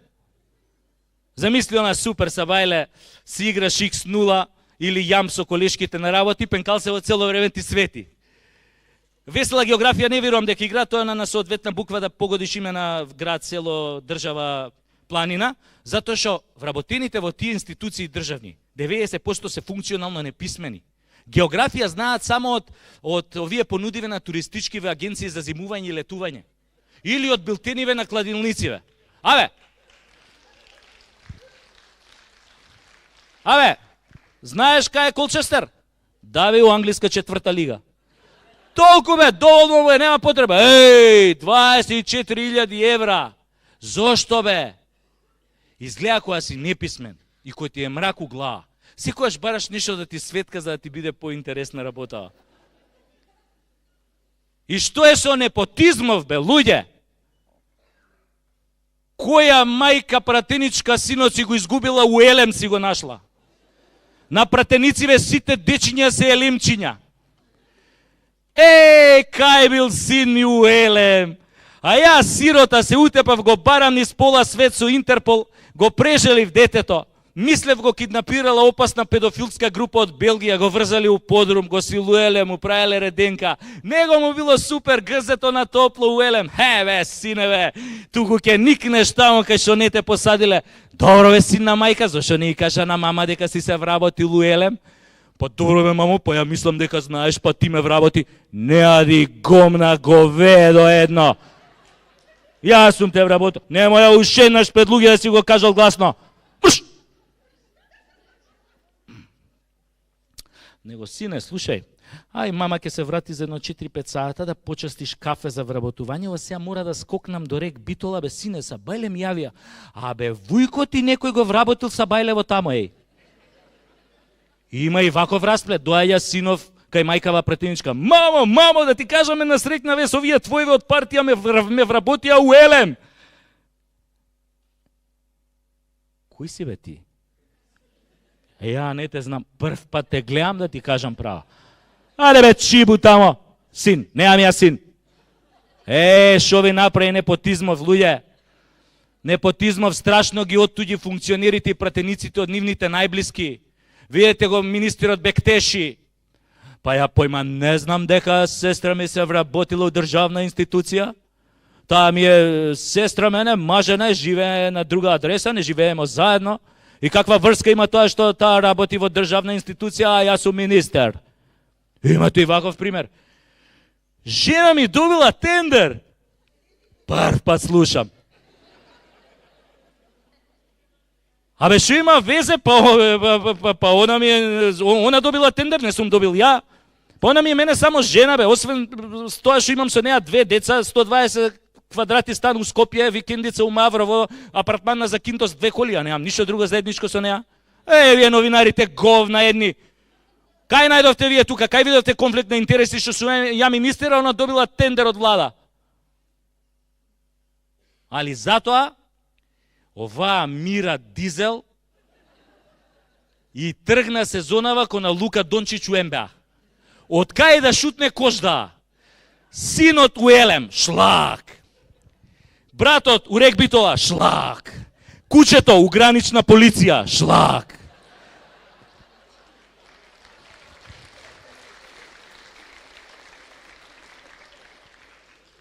Замисли она супер сабајле, си играш X0 или јам со колешките на работи, пенкалце во цело време ти свети. Весела географија не верувам дека игра, тоа на соодветна буква да погодиш име на град, село, држава, планина, затоа што вработените во тие институции државни, 90% се функционално неписмени. Географија знаат само од овие понудиве на туристичкиве агенции за зимување и летување. Или од билтениве на кладилнициве. Знаеш кај е Колчестер? Да бе, у англиска 4-та лига. Толку бе, доволно бе, нема потреба. 24.000 евра. Зошто бе? Изгледа која си неписмен и кој ти е мрак у глава. Секојаш бараш нешто да ти светка за да ти биде поинтересна работа. И што е со непотизмов бе, луѓе? Која мајка пратеничка синот си го изгубила у Елем си го нашла? На пратенициве сите дечиња се елемчиња. Кај бил син ми у Елем? А јас сирота се утепав, го барам низ пола свет со Интерпол, го прежелив детето. Мислев го киднапирала опасна педофилска група од Белгија, го врзали у подрум, го силуеле, му правеле реденка. Него му било супер, грзето на топло уелем. Бе, сине бе, туку ќе никнеш тамо кај што не те посадиле. Добро бе, син на мајка, зашо не и кажа на мама дека си се вработил уелем? Па добро бе, мамо, па ја мислам дека знаеш, па ти ме вработи. Не ади гомна говедо едно. Јас сум те вработил. Немој ја ушеднаш пред луѓе да си го кажал гласно. Него, сине, слушај, ај мама ќе се врати за едно 4-5 сата да почастиш кафе за вработување, ова сега мора да скокнам до рек Битола, бе, сине, са бајле ми јавија. Абе, вујко ти некој го вработил са бајлево тамо, еј. Има и ваков расплет, доаѓа синов кај мајкава претеничка. Мамо, мамо, да ти кажаме на среќна вест, овие твојве од партија ме вработија у Елем. Кој си бе ти? Ја не те знам, прв пат те гледам да ти кажам право. Але бе, чибу тамо, син, неам ја син. Шо ви направи непотизмов, луѓе? Непотизмов страшно ги оттуѓи функционерите и пратениците од нивните најблиски. Видете го министерот Бектеши. Па ја појма не знам дека сестра ми се вработила у државна институција. Таа ми е сестра мене, мажена, живее на друга адреса, не живееме заедно. И каква врска има тоа што таа работи во државна институција, а јас сум министер? Имате и ваков пример. Жена ми добила тендер. Прв пат слушам. Абе, шо има везе? Па она добила тендер, не сум добил ја. Па она ми е мене само жена, бе, освен тоа што имам со неа 2 деца, 120 квадрати стан у Скопје, викендица у Маврово, апартман на Закинтос, 2 коли, а немам ништо друго заедничко со неа. Вие новинарите говна едни. Кај најдовте вие тука? Кај видовте конфликт на интереси што сум ја министер, она добила тендер од влада? Али затоа оваа Мира Дизел и тргна сезонава кона Лука Дончич у НБА. Од кај да шутне кожда? Синот у Елем, шлак. Братот у рек Битола, шлак. Кучето у гранична полиција, шлак.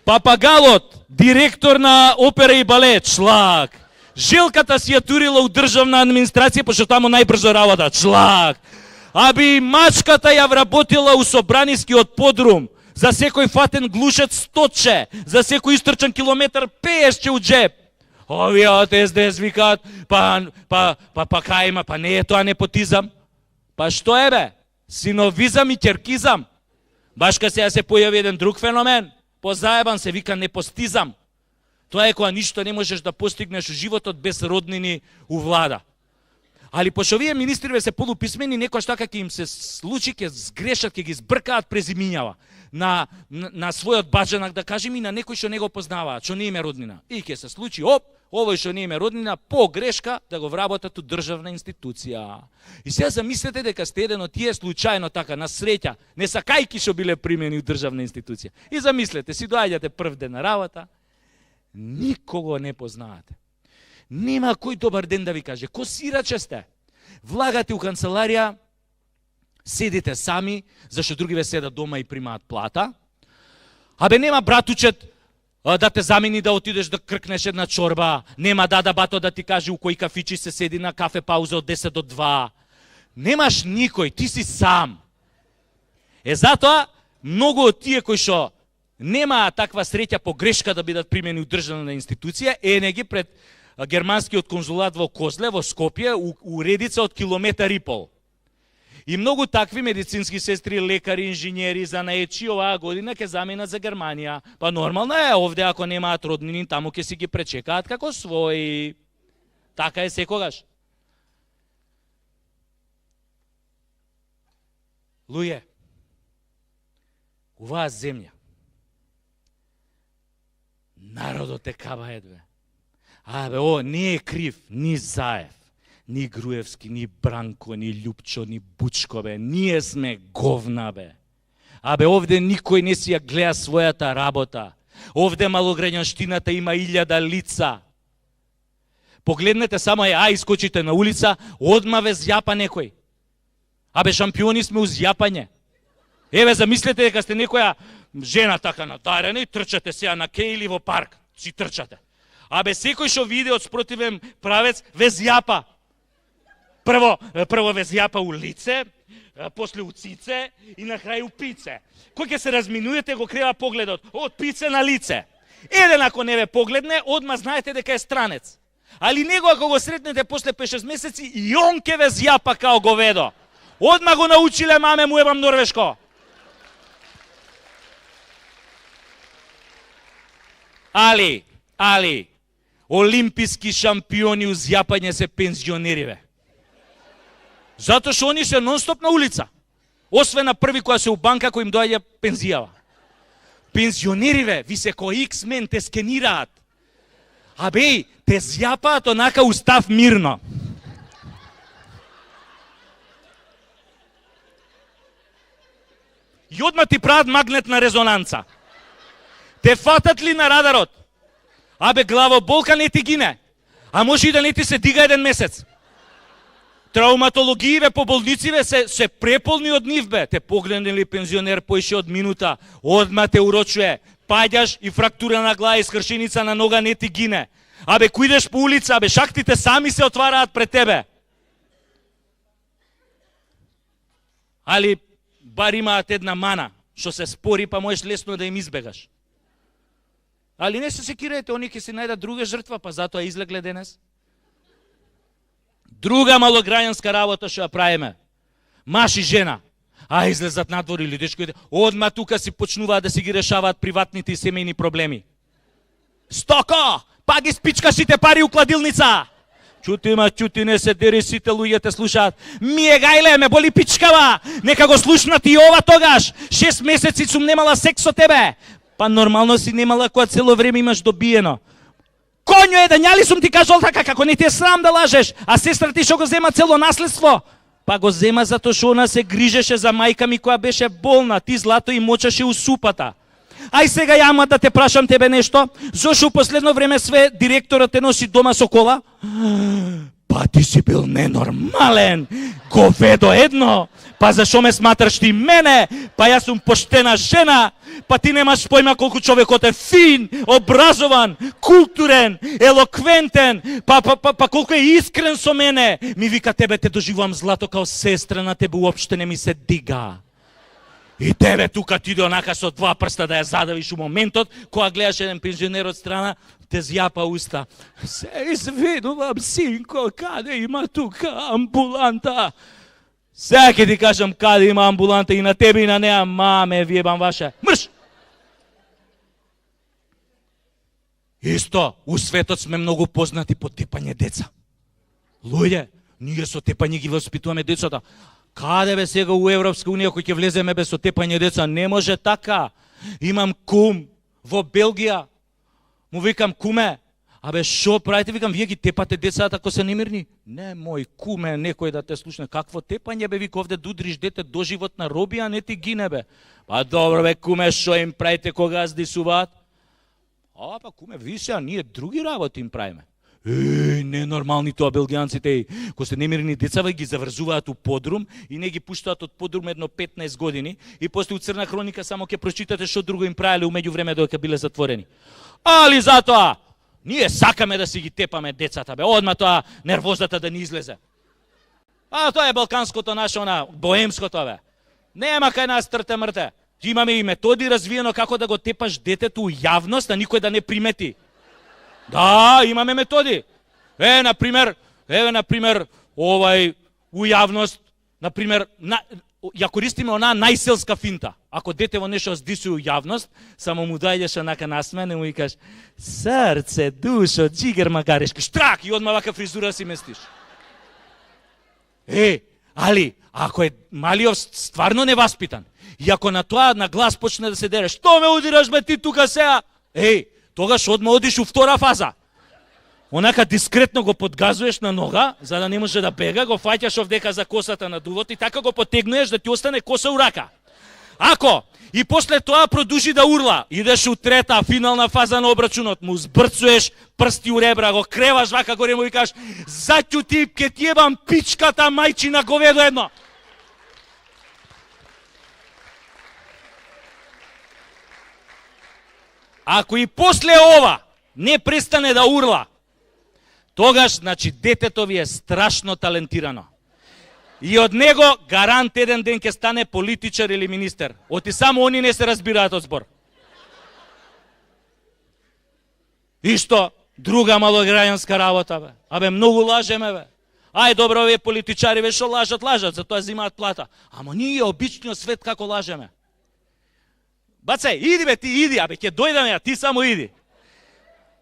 Папагалот, директор на опера и балет, шлак. Желката си ја турила у државна администрација, пошто таму најбрзо работат, шлак. Аби мачката ја вработила у Собранискиот подрум, за секој фатен глушец 100че, за секој истрчан километар 50че у джеб. Овие од СДС викаат, па кај има, па не е тоа непотизам. Па што е бе? Синовизам и ќеркизам. Баш кога сега се појави еден друг феномен, позаебан се вика непостизам. Тоа е кога ништо не можеш да постигнеш у животот без роднини у влада. Али пошто овие министриве се полуписмени, некојаш така ќе им се случи, ќе сгрешат, ќе ги збркаат презимињава на својот баџанак, да кажем, и на некој што не го познаваат, што не им е роднина. И ќе се случи, овој што не им е роднина, по грешка да го вработат у државна институција. И сега замислете дека сте еден од тие случајно така, на среќа, не сакајки што биле примени у државна институција. И замислете, си доаѓате прв ден на работа, никого не познаате. Нема кој добар ден да ви каже. Косираче сте. Влагате у канцеларија, седите сами, зашто другиве седат дома и примаат плата. Абе нема братучет да те замени да отидеш да кркнеш една чорба. Нема дада бато да ти каже у кој кафичи се седи на кафе пауза од 10 до 2. Немаш никој, ти си сам. Затоа, многу од тие кои што нема таква среќа по грешка да бидат примени у државна институција, ги пред германскиот конзулат во Козле, во Скопје, у редица од километар и пол. И многу такви медицински сестри, лекари, инженери, занаечи оваа година ќе заменат за Германија. Па нормално е, овде ако немаат роднини, таму ќе си ги пречекаат како своји. Така е секогаш. Луѓе, оваа земја, народот е кабаед, бе. Абе, не е крив ни Заев, ни Груевски, ни Бранко, ни Љупчо, ни Бучко, бе. Ние сме говна, бе. Абе, овде никој не си ја гледа својата работа. Овде малограѓанштината има 1000 лица. Погледнете само искочите на улица, одма ве зјапа некој. Абе шампиони сме уз јапање. Еве замислете дека сте некоја жена така надарена и трчате сега на кеј или во парк, си трчате. Абе секој што види од спротивен правец ве зјапа. Прво ве зјапа у лице, после у цице и на крај у пице. Кој ќе се разминуете, го крева погледот од пице на лице. Еден ако не ве погледне, одма знаете дека е странец. Али него ако го сретнете после 5-6 месеци, и он ке ве зјапа као говедо. Одма го научиле маме му ебам норвешко. Али, олимписки шампиони уз јапање се пензионериве. Затоа што они се нон-стоп на улица. Освен на први која се у банка кој им доаѓа пензијава. Пензионериве, ви се кој X-Men те скенираат. Абе, те зјапаат онака устав мирно. И одма ти прават магнетна резонанца. Те фатат ли на радарот? Абе, главоболка не ти гине. А може и да не ти се дига еден месец. Травматологииве по болнициве се преполни од нив бе. Те погледне ли пензионер поише од минута, одма те урочуе. Паѓаш и фрактура на глава и скршеница на нога не ти гине. Абе, кој идеш по улица, абе, шахтите сами се отвараат пред тебе. Али, бар имаат една мана, што се спори, па можеш лесно да им избегаш. Али не се секирајте, они ќе си најдат друга жртва, па затоа излегле денес. Друга малограѓанска работа што ја правиме. Маж и жена. Излезат надвор или дечките, одма тука си почнуваат да си ги решаваат приватните и семејни проблеми. Стоко! Па ги спичка сите пари у кладилница! Чути, не се дери, сите луѓето слушаат. Мие гајле, ме боли пичкава! Нека го слушнат и ова тогаш! 6 месеци сум немала секс со тебе! Па нормално си немала кога цело време имаш добиено. Конјо е, да њали сум ти кажал така, како не ти е срам да лажеш, а сестра ти што го зема цело наследство? Па го зема затоа што она се грижеше за мајка ми која беше болна, ти злато и мочаше у супата. Сега јама да те прашам тебе нешто, зошто у последно време све директорот те носи дома со кола? Па ти си бил ненормален, говедо едно, па зашо ме сматраш ти мене, па јас сум поштена жена, па ти немаш појма колку човекот е фин, образован, културен, елоквентен, па колку е искрен со мене. Ми вика, тебе те доживувам злато као сестра, на тебе уопште не ми се дига. И тебе тука ти онака со 2 прста да ја задавиш у моментот, кога гледаш еден пензионер од страна, те зјапа уста. Се извинувам, синко, каде има тука амбуланта? Сега ќе ти кажам каде има амбуланта и на тебе и на неа, маме, ви ебам ваше. Мрш! Исто, у светот сме многу познати по тепање деца. Луѓе, ние со тепање ги воспитуваме децата. Каде бе сега у Европска унија кој ќе влеземе без отепање деца? Не може така. Имам кум во Белгија. Му викам, куме, абе шо правите? Викам, вие ги тепате децата ако се немирни? Не, мој куме, некој да те слушне. Какво тепање бе, вика, овде дудриш дете до животна робија, не ти гине бе. Па добро бе, куме, шо им правите кога здисуваат? Па куме, ви сега, ние други работи им правиме. Ненормални тоа белгијанците, кои се немирни децава ги заврзуваат у подрум и не ги пуштаат од подрум едно 15 години и после у црна хроника само ќе прочитате што друго им правеле умеѓу време додека биле затворени. Али затоа ние сакаме да си ги тепаме децата бе, одма тоа нервозата да ни излезе. Тоа е балканското наше, боемското бе. Нема кај нас трте мрте. Имаме и методи развиено како да го тепаш детето у јавност, а никој да не примети. Да, имаме методи. Например, у јавност, например, ја користиме она најселска финта. Ако дете во нешто здисува у јавност, само му доаѓаш онака насмеен и му викаш срце, душо, џигер магарешки, штрак, и одма вака фризура си местиш. Али, ако е малиов стварно неваспитан, и ако на тоа на глас почне да се дере, што ме удираш бе ти тука сега? Тогаш одма одиш у втора фаза. Онака дискретно го подгазуваш на нога, за да не може да бега, го фаќаш овдека за косата на дувот и така го потегнуеш да ти остане коса у рака. Ако и после тоа продолжи да урла, идеш у трета финална фаза на обрачунот, му збрцуеш прсти у ребра, го креваш вака горе му викаш: "Заќу ти ке ти ебам пичката мајчина говедо едно." Ако и после ова не престане да урла, тогаш, значи, детето ви е страшно талентирано. И од него гарант еден ден ќе стане политичар или министер. Оти само они не се разбираат од збор. И што? Друга малограѓанска работа, бе. Абе, многу лажеме, бе. Ај, добро, овие политичари, бе, што лажат, затоа земаат плата. Ама ние, обичниот свет, како лажеме? Бацај, иди, бе, ти иди, абе, ќе дојдам ја, ти само иди.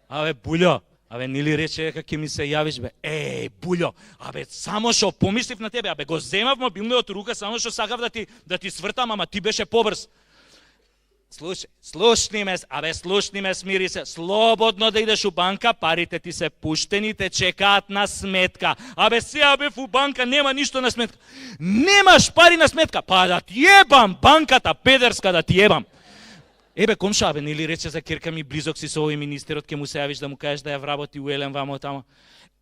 Абе, Булјо, абе, нели рече дека ќе ми се јавиш, бе? Еј, Булјо, абе, само што помислив на тебе, абе, го земав мобилниот рука, само што сакав да ти свртам, ама ти беше побрз. Слушни ме, смири се. Слободно да идеш у банка, парите ти се пуштени, те чекаат на сметка. Абе, сега бев у банка, нема ништо на сметка. Немаш пари на сметка? Па да ти ебам банката, педерска да ти ебам. Ебе, комша, абе, нели рече за керка ми близок си со овој министерот, ке му се јавиш да му кажеш да ја вработи уелен вамо тамо.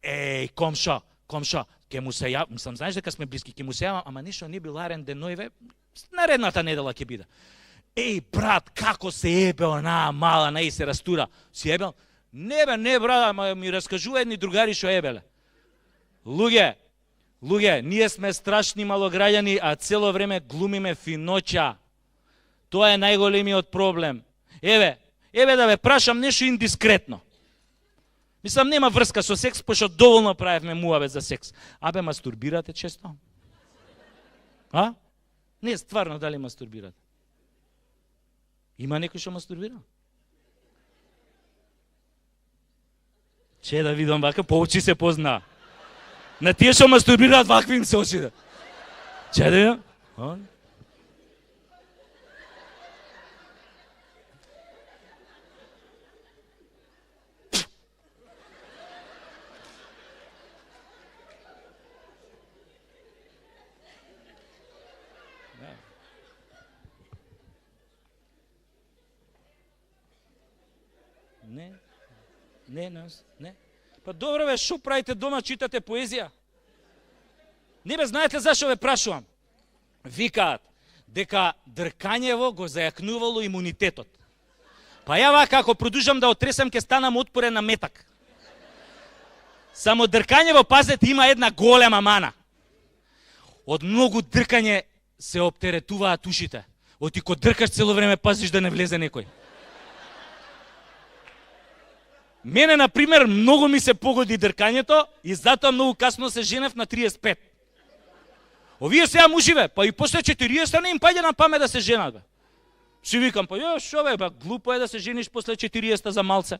Еј, комша, ке му се јавам, мислам, знаеш дека сме близки, ке му се јавам, ама нешто не бил арен денојве, наредната недела ќе биде. Еј, брат, како се ебе онаа мала, нај се растура. Си ебел? Не бе, не, брат, ама ми раскажува едни другари што ебеле. Луѓе, ние сме страшни малограѓани, а цело време глумиме финоќа. Тоа е најголемиот проблем. Еве да ве прашам нешто индискретно. Мислам, нема врска со секс, пошто доволно правевме муабет за секс. Абе, мастурбирате често? А? Не, стварно, дали мастурбирате? Има некој што мастурбира? Че да видам вака, по очи се позна. На тие што мастурбираат вакви им се очи. Че да видам? Не. Па добро бе, шо правите дома, читате поезија? Не бе, знаете зашо ве прашувам? Викаат дека дркањево го зајакнувало имунитетот. Па ја вака, ако продужам да отресам, ке станам отпорен на метак. Само дркањево, пазете, има една голема мана. Од многу дркање се оптеретуваат ушите. Оти ко дркаш цело време, пазиш да не влезе некој. Мене, например, многу ми се погоди дркањето и затоа многу касно се женев на 35. Овие сега муживе, па и после 40 не им паѓа на памет да се женат, бе. Си викам, па шо бе, глупо е да се жениш после 40 за малце.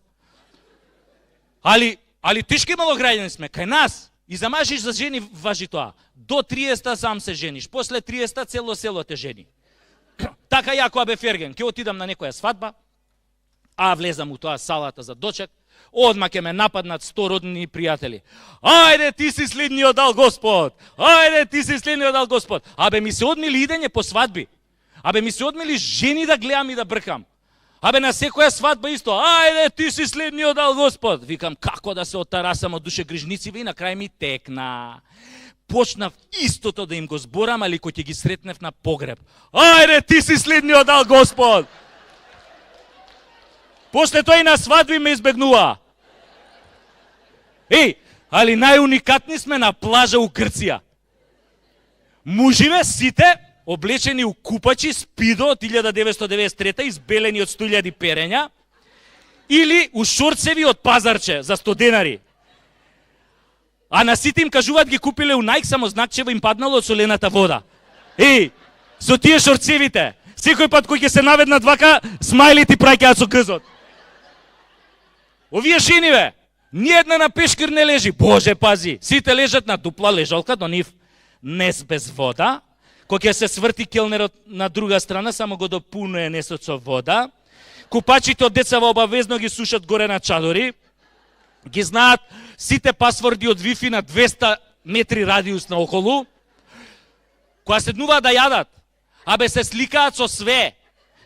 Али тешки малограѓани сме, кај нас. И за мажи и за жени важи тоа. До 30 сам се жениш, после 30 цело село те жени. Така ја кога бе ферген, ќе отидам на некоја свадба, а влезам у тоа салата за дочек, одма ќе ме нападнат 100 роднини пријатели. Ајде, ти си следниот дал Господ! Ајде, ти си следниот дал Господ! Абе, ми се одмили идење по свадби. Абе, ми се одмили жени да гледам и да бркам. Абе, на секоја свадба исто. Ајде, ти си следниот дал Господ! Викам, како да се отарасам од душегрижници, и на крај ми текна. Почнав истото да им го зборам, али кој ќе ги сретнев на погреб. Ајде, ти си следниот дал Господ! После тоа и на свадби ме избегнува. Еј, али најуникатни сме на плажа у Грција. Муживе сите облечени у купачи спидо од 1993 избелени од 100.000 перења или у шорцеви од пазарче за 100 денари. А на сите им кажуваат ги купиле у Nike, само знакчево им паднало од солената вода. Еј, со тие шорцевите, секој пат кој ќе се наведнат вака, смајли ти праќаат со гзот. Овие жени, бе, ниједна на пешкир не лежи. Боже, пази, сите лежат на дупла лежалка до нив, нес без вода. Кој ќе се сврти келнерот на друга страна, само го допунуе несот со вода. Купачите од децава обавезно ги сушат горе на чадори. Ги знаат сите пасворди од Wi-Fi на 200 метри радиус на околу. Кога седнуваат да јадат, Абе се сликаат со све.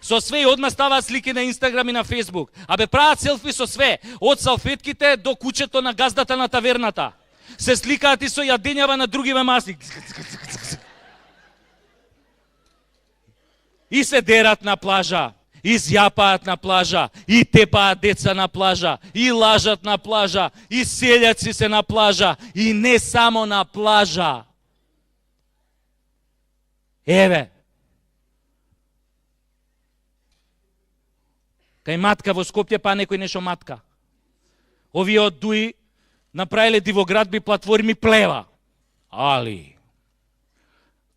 Со све и одма ставаат слики на Инстаграм и на Фейсбук. Абе прават селфи со све. Од салфетките до кучето на газдата на таверната. Се сликаат и со јадењава на другиве маси. И се дерат на плажа. И зјапаат на плажа, и тепаат деца на плажа, и лажат на плажа, и селјаци се на плажа, и не само на плажа. Еве, кај матка во Скопје, па некој нешо матка. Овие од Дуи направиле дивоградби платформи плева. Али,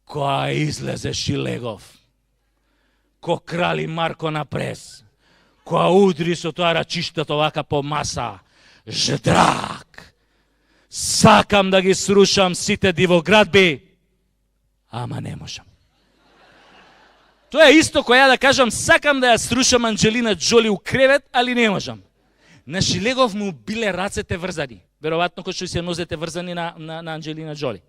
која излезе Шилегов, ко крали Марко на прес, која удри со тоа рачиштето вака по маса, ждрак. Сакам да ги срушам сите дивоградби, ама не можам. Тоа е исто која да кажам, сакам да ја срушам Анџелина Џоли у кревет, али не можам. На Шилегов му биле рацете врзани. Веројатно кој што се нозете врзани на Анџелина Џоли.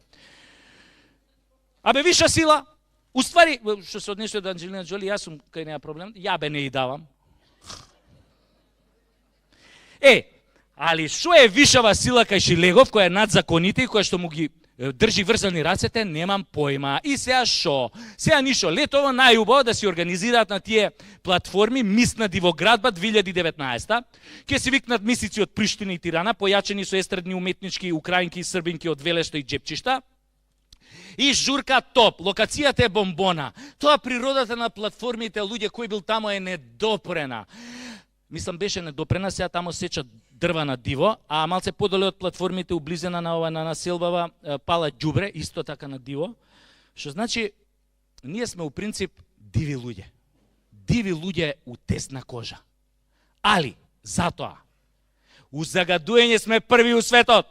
Абе виша сила. Уствари, што се однесува до Анџелина Џоли, јас сум кај неа проблем, ја бе не и давам. Али што е вишава сила кај Шилегов, која е над законите и која што му ги држи врзани рацете, немам појма. И сега шо? Сега нишо, летово најубаво да се организираат на тие платформи Мисна дивоградба 2019. Ке се викнат мисици од Приштина и Тирана, појачени со естрадни уметнички украинки и србинки од Велешто и Џепчишта. И журка топ, локацијата е бомбона. Тоа природата на платформите, луѓе кои бил тамо е недопрена. Мислам беше недопрена, сега тамо сечат дрва на диво, а малце подоле од платформите ублизена на ова на населбава пала ѓубре, исто така на диво. Што значи ние сме у принцип диви луѓе. Диви луѓе у тесна кожа. Али затоа у загадување сме први у светот.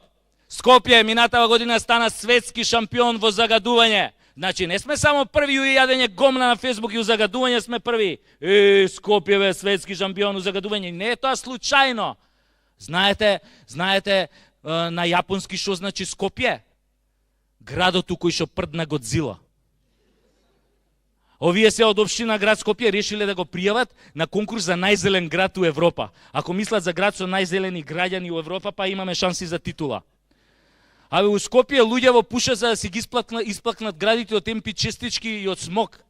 Скопје минатава година стана светски шампион во загадување. Значи, не сме само први у јадење гомна на Фейсбук и у загадување сме први. Скопје бе светски шампион у загадување. Не е тоа случајно. Знаете на јапонски што значи Скопје? Градот у кој што прдна Годзила. Овие се од општина град Скопје решиле да го пријават на конкурс за најзелен град у Европа. Ако мислат за град со најзелени граѓани у Европа, па имаме шанси за титула. Абе у Скопје луѓе во пуша за да си ги исплакнат градите од темпи честички и од смог.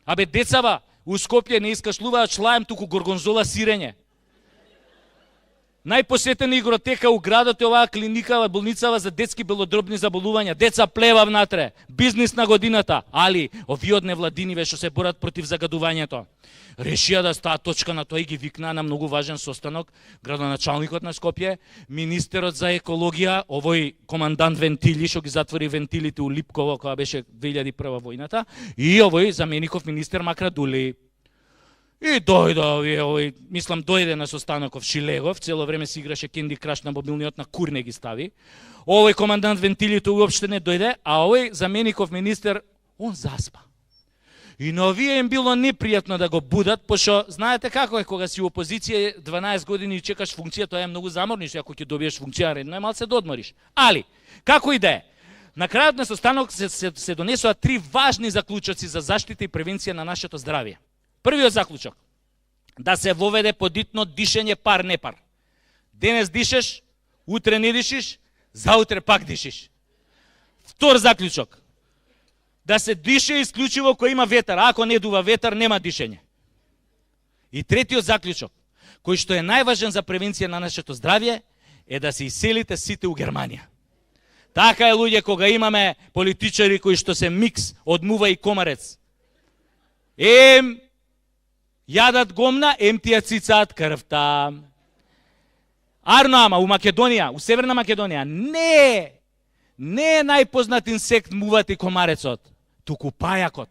Абе децава у Скопје не искашлуваат шлаем, туку горгонзола сирење. Најпосетена игротека у градот е оваа клиникава, болницава за детски белодробни заболувања. Деца плева внатре, бизнис на годината, али овие од невладиниве што се борат против загадувањето решија да стаат точка на тоа и ги викнаа на многу важен состанок градоначалникот на Скопје, министерот за екологија, овој командант Вентили што ги затвори вентилите у Липково кога беше 2001 војната, и овој замеников министер Макрадули. И дојде мислам дојде на состаноков Шилегов, цело време си играше Candy Crush на мобилниот, на кур не ги стави. Овој командант Вентилито уопште не дојде, а овој замеников министер, он заспа. И на овие им било непријатно да го будат, пошто знаете како е кога си у опозиција 12 години и чекаш функција, тоа е многу заморно, ако ќе добиеш функција редно е малце да одмориш. Али, како и да е, на крајот на состанок се донесоа 3 важни заклучоци за заштита и превенција на нашето здравје. Првиот заклучок, да се воведе подитно дишење пар-непар. Денес дишеш, утре не дишиш, заутре пак дишиш. Втор заклучок, да се дише исклучиво кој има ветар, а ако не дува ветар, нема дишење. И третиот заклучок, кој што е најважен за превенција на нашето здравје, е да се иселите сите у Германија. Така е луѓе кога имаме политичари кои што се микс од мува и комарец. Јадат гомна, ти ја цицаат крвта. Арно ама, у Македонија, у Северна Македонија, не е најпознат инсект мувата и комарецот, туку пајакот.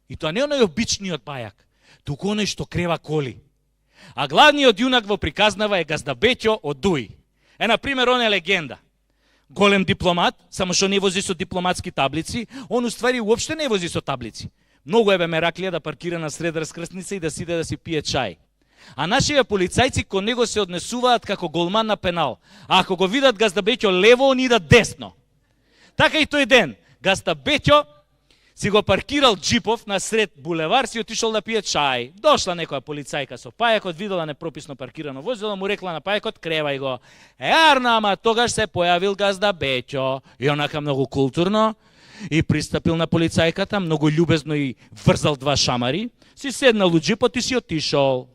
И тоа не е оној обичниот пајак, туку оној што крева коли. А главниот јунак во приказнава е Газда Беќо од Дуи. Например, он е легенда. Голем дипломат, само што не вози со дипломатски таблици, он уствари уопште не вози со таблици. Многу е бе мераклија да паркира на сред раскрсница и да сиде да си пие чај. А нашите полицајци кон него се однесуваат како голман на пенал. А ако го видат Газда Беќо лево, они идат десно. Така и тој ден, Газда Беќо си го паркирал джипов на сред булевар, си отишол да пие чај. Дошла некоја полицајка со пајакот, видела непрописно паркирано возило, му рекла на пајакот, кревај го. Арна, ама тогаш се појавил газда Беќо. И онака многу културно, и пристапил на полицајката, многу љубезно и врзал два шамари, си седнал у джипот и си отишол.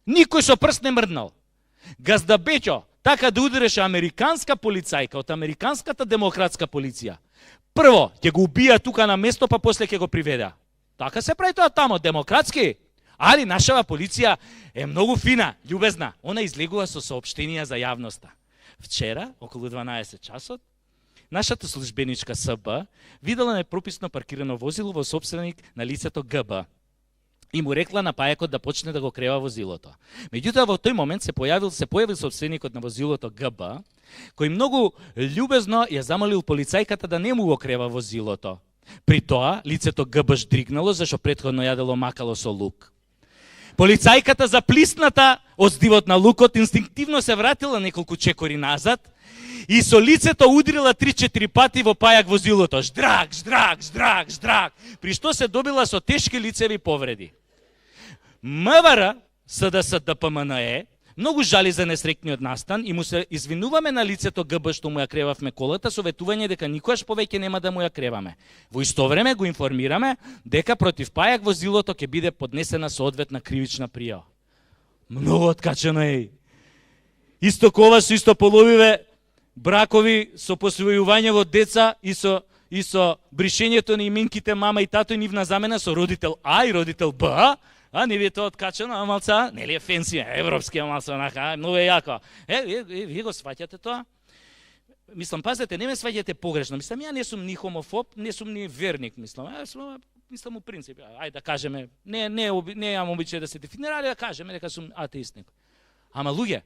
Никој со прст не мрднал. Газда Беќо така да удареше американска полицајка од американската демократска полиција. Прво, ќе го убија тука на место, па после ќе го приведа. Така се прави тоа тамо, демократски. Али нашава полиција е многу фина, љубезна. Она излегува со соопштенија за јавноста. Вчера, околу 12 часот, нашата службеничка СБ видела непрописно паркирано возило во сопственик на лицето ГБ. И му рекла на пајакот да почне да го крева возилото. Меѓутоа во тој момент се појавил собственикот на возилото ГБ, кој многу љубезно ја замолил полицајката да не му го крева возилото. При тоа лицето ГБ ждригнало зашто претходно јадело макало со лук. Полицајката заплисната од здивот на лукот инстинктивно се вратила неколку чекори назад и со лицето удрила 3-4 пати во пајак возилото. Ждрак, ждрак, ждрак, ждрак. При што се добила со тешки лицеви повреди. МВР, СДС, ДПМНЕ, многу жали за несрекниот настан и му се извинуваме на лицето ГБ што му ја кревавме колата со ветување дека никогаш повеќе нема да му ја креваме. Во исто време го информираме дека против пајак возилото ќе биде поднесена соодветна кривична пријава. Многу откачено е. Исто кова со исто половиве бракови со посвојување во деца и со бришењето на именките мама и тато и нивна замена со родител А и родител Б. А не ви е тоа откачено, а малца, нели е фенси, европски малца, онака, многу е јако. Вие го сваќате тоа? Мислам, пазете, не ме сваќате погрешно. Мислам, ја не сум ни хомофоб, не сум ни верник, мислам. Мислам у принцип, ајде да кажеме, не имам обичај да се дефинира, али да кажеме дека сум атеистник. Ама луѓе,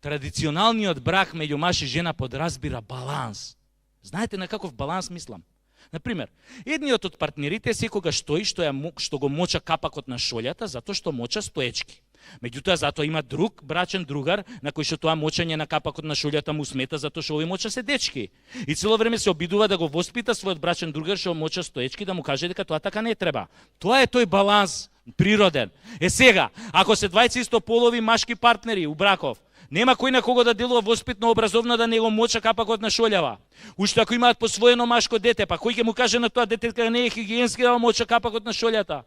традиционалниот брак меѓу маж и жена подразбира баланс. Знаете на каков баланс мислам? Например, едниот од партнерите секогаш стои што го моча капакот на шолјата затоа што моча стоечки. Меѓутоа затоа има друг брачен другар на кој што тоа мочење на капакот на шолјата му смета затоа што овој моча седечки. И цело време се обидува да го воспита својот брачен другар што моча стоечки да му каже дека тоа така не треба. Тоа е тој баланс природен. Сега, ако се двајца истополови машки партнери у браков, нема кој на кого да делува воспитно образовно да не го моча капакот на шолјава. Уште ако имаат посвоено машко дете, па кој ќе му каже на тоа дете дека не е хигиенски да моча капакот на шолјата?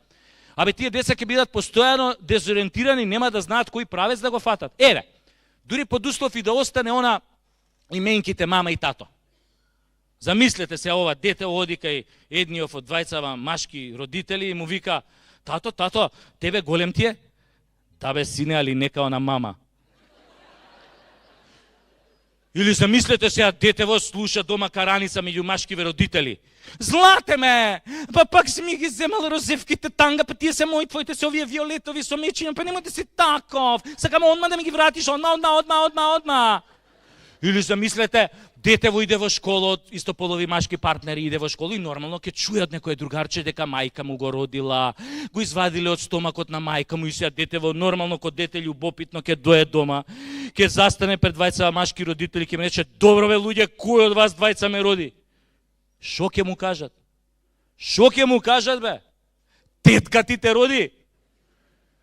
Абе тие деца ќе бидат постојано дезориентирани, нема да знаат кој правец да го фатат. Еве, дури под услов и да остане она именките мама и тато. Замислете се ова дете оди кај едниот од двајцава машки родители и му вика: "Тато, тебе голем ти е?" "Да бе сине, али нека она мама." Или замислете сега детево слуша дома караница меѓу машкиве родители. "Злате ме, па пак си ми ги земал розевките танга, па тие се мои, твоите се овие виолетови со мечиња, па немој да си таков. Сакам одма да ми ги вратиш, одма. Или замислете, детево иде во школа од истополови машки партнери, иде во школа и нормално ќе чујат некој другарче дека мајка му го родила, го извадиле од стомакот на мајка му и сега детево нормално ко дете љубопитно ќе дое дома, ќе застане пред двајца машки родители, ќе ме рече: "Добро бе луѓе, кој од вас двајца ме роди?" Шо ќе му кажат? Бе? Тетка ти те роди?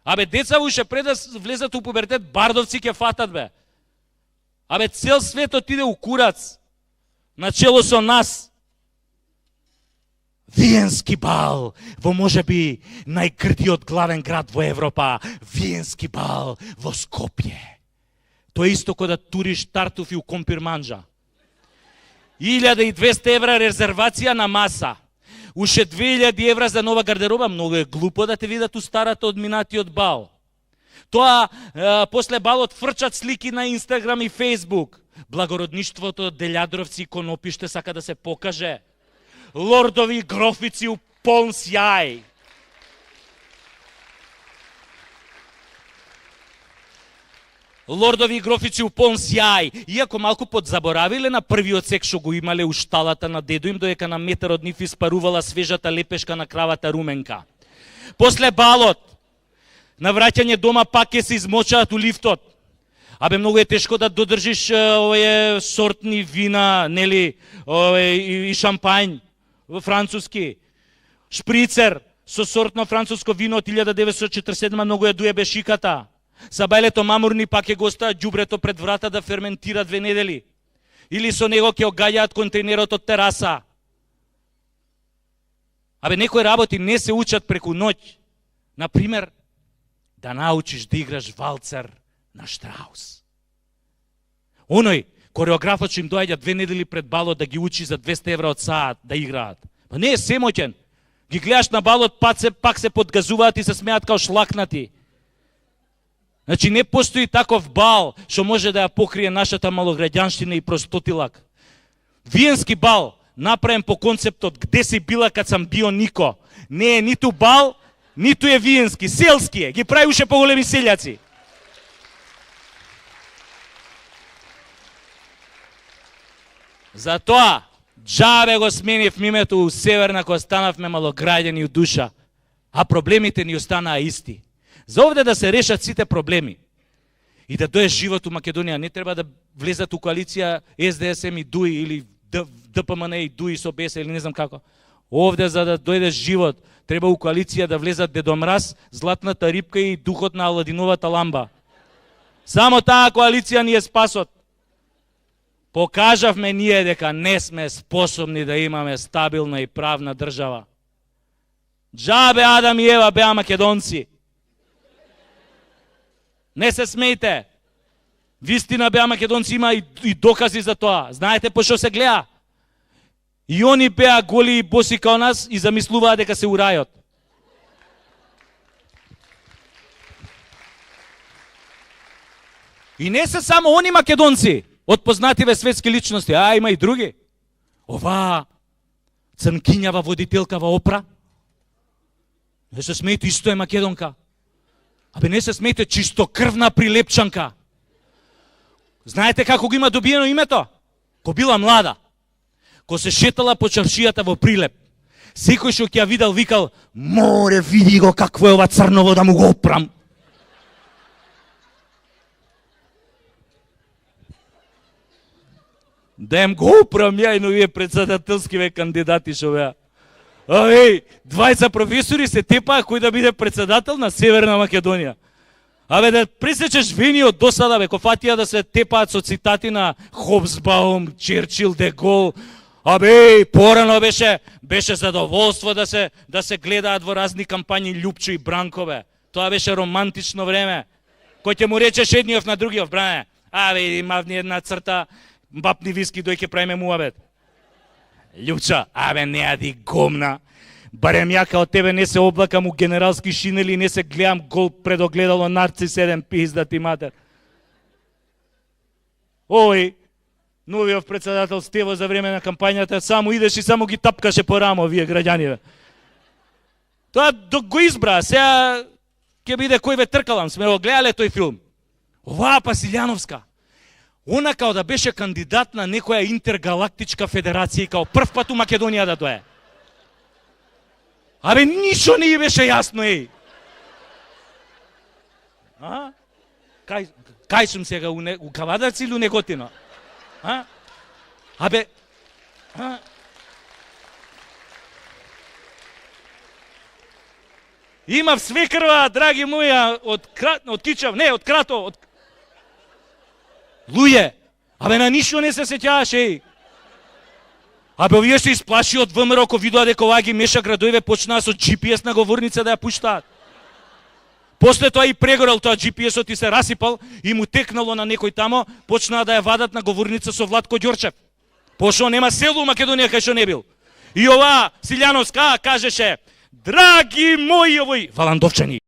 Абе деца уште пред да влезат у пубертет бардовци ќе фатат бе. Абе цел свет отиде у курац, начело со нас. Виенски бал во можеби најгрдиот главен град во Европа, Виенски бал во Скопје. Тоа исто кога да туриш тартуфи у Компирманџа. 1200 евра резервација на маса. Уште 2000 евра за нова гардероба, многу е глупо да те видат у старата од минатиот бал. Тоа, после балот фрчат слики на Инстаграм и Фейсбук. Благородништвото од Делјадровци и Конопиште сака да се покаже. Лордови и грофици у полн сјај. Лордови и грофици у полн сјај. Иако малку подзаборавиле на првиот сек што го имале у шталата на дедо им, доека на метар од нив испарувала свежата лепешка на кравата руменка. После балот, на враќање дома пак ќе се измочаат у лифтот. Абе многу е тешко да додржиш овие сортни вина, нели, и шампањ. француски. Шприцер со сортно француско вино од 1947 многу ја дуе бешиката. Сабајлето мамурни пак ќе го остават ѓубрето пред врата да ферментира 2 недели. Или со него ќе огаѓаат контейнерот од тераса. Абе, некои работи не се учат преку ноќ. Например, да научиш да играш валцер на Штраус. Оној, кореографот што им доаѓа 2 недели пред балот да ги учи за 200 евра од саат да играат. Па не е семоќен. Ги гледаш на балот, пак се подгазуваат и се смеат као шлакнати. Значи не постои таков бал што може да ја покрие нашата малограѓанштина и простотилак. Виенски бал, направен по концептот "Где си била кад сам био Нико", не е ниту бал, ниту е виенски, селски е, ги прави уште поголеми селјаци. Затоа, џабе го сменив името у Северна, кога станавме малограѓани у душа, а проблемите ни останаа исти. За овде да се решат сите проблеми и да дое живот у Македонија, не треба да влезат у коалиција СДСМ и ДУИ или ДПМН и ДУИ со БЕС или не знам како. Овде за да дојде живот, треба у коалиција да влезат Дедо Мраз, Златната рибка и духот на Аладиновата ламба. Само таа коалиција ни е спасот. Покажавме ние дека не сме способни да имаме стабилна и правна држава. Џабе Адам и Ева беа македонци. Не се смејте. Вистина беа македонци, има и докази за тоа. Знаете по што се гледа? И они беа голи и боси као нас и замислуваа дека се у рајот. И не се само они македонци, од познативе светски личности, а има и други. Ова црнкињава водителка во Опра. Не се смејте, исто е македонка. Абе не се смејте, чистокрвна прилепчанка. Знаете како го има добиено името? Ко била млада. Ко се шетала по чаршијата во Прилеп. Секој што ќе ја видел викал: "Море, види го какво е ова црново да му го опрам." Да им го опрам ја и новие председателскиве кандидати што беа. Ај, 20 професори се тепаа кој да биде председател на Северна Македонија. Абе да пресечеш вени од досада, бе, ко фатија да се тепаат со цитати на Хобсбаум, Черчил, Де Гол. Абе, порано беше задоволство да се гледаат во разни кампањи Љупчо и Бранкове. Тоа беше романтично време. Кој ќе му речеш едниот на другиот, бране, абе, мавни една црта, бапни виски, дој ќе правиме муабет. Љупчо, абе, не ади гомна. Барем ја као тебе не се облакам у генералски шинели и не се гледам гол пред огледало Нарци 7 пизда ти матер. Ој, новиот председател Стево за време на кампањата само идеш и само ги тапкаше по рамо вие граѓани. Тоа го избра, сега ќе биде кој ве тркалам, сме го гледале тој филм. Оваа Пасилјановска, она као да беше кандидат на некоја интергалактичка федерација и као прв пат у Македонија да дое. Абе, ништо не беше јасно, еј. А? Кај сум сега, у Кавадарци или у Неготино? А? Абе, а? Имав свекрва, драги мои, од Кичав, не, од Крато, од... Луѓе, абе на ништо не се сеќаваш, еј. Абе овие се исплаши од ВМРО, ко видоа дека оваа ги меша градове, почнаа со GPS на говорница да ја пуштаат. После тоа и прегорел тоа GPS-от и се расипал и му текнало на некој тамо, почнаа да ја вадат на говорница со Владко Ѓорчев. Пошто нема село у Македонија кај што не бил. И оваа Силјановска кажеше: "Драги мои овој Валандовчани,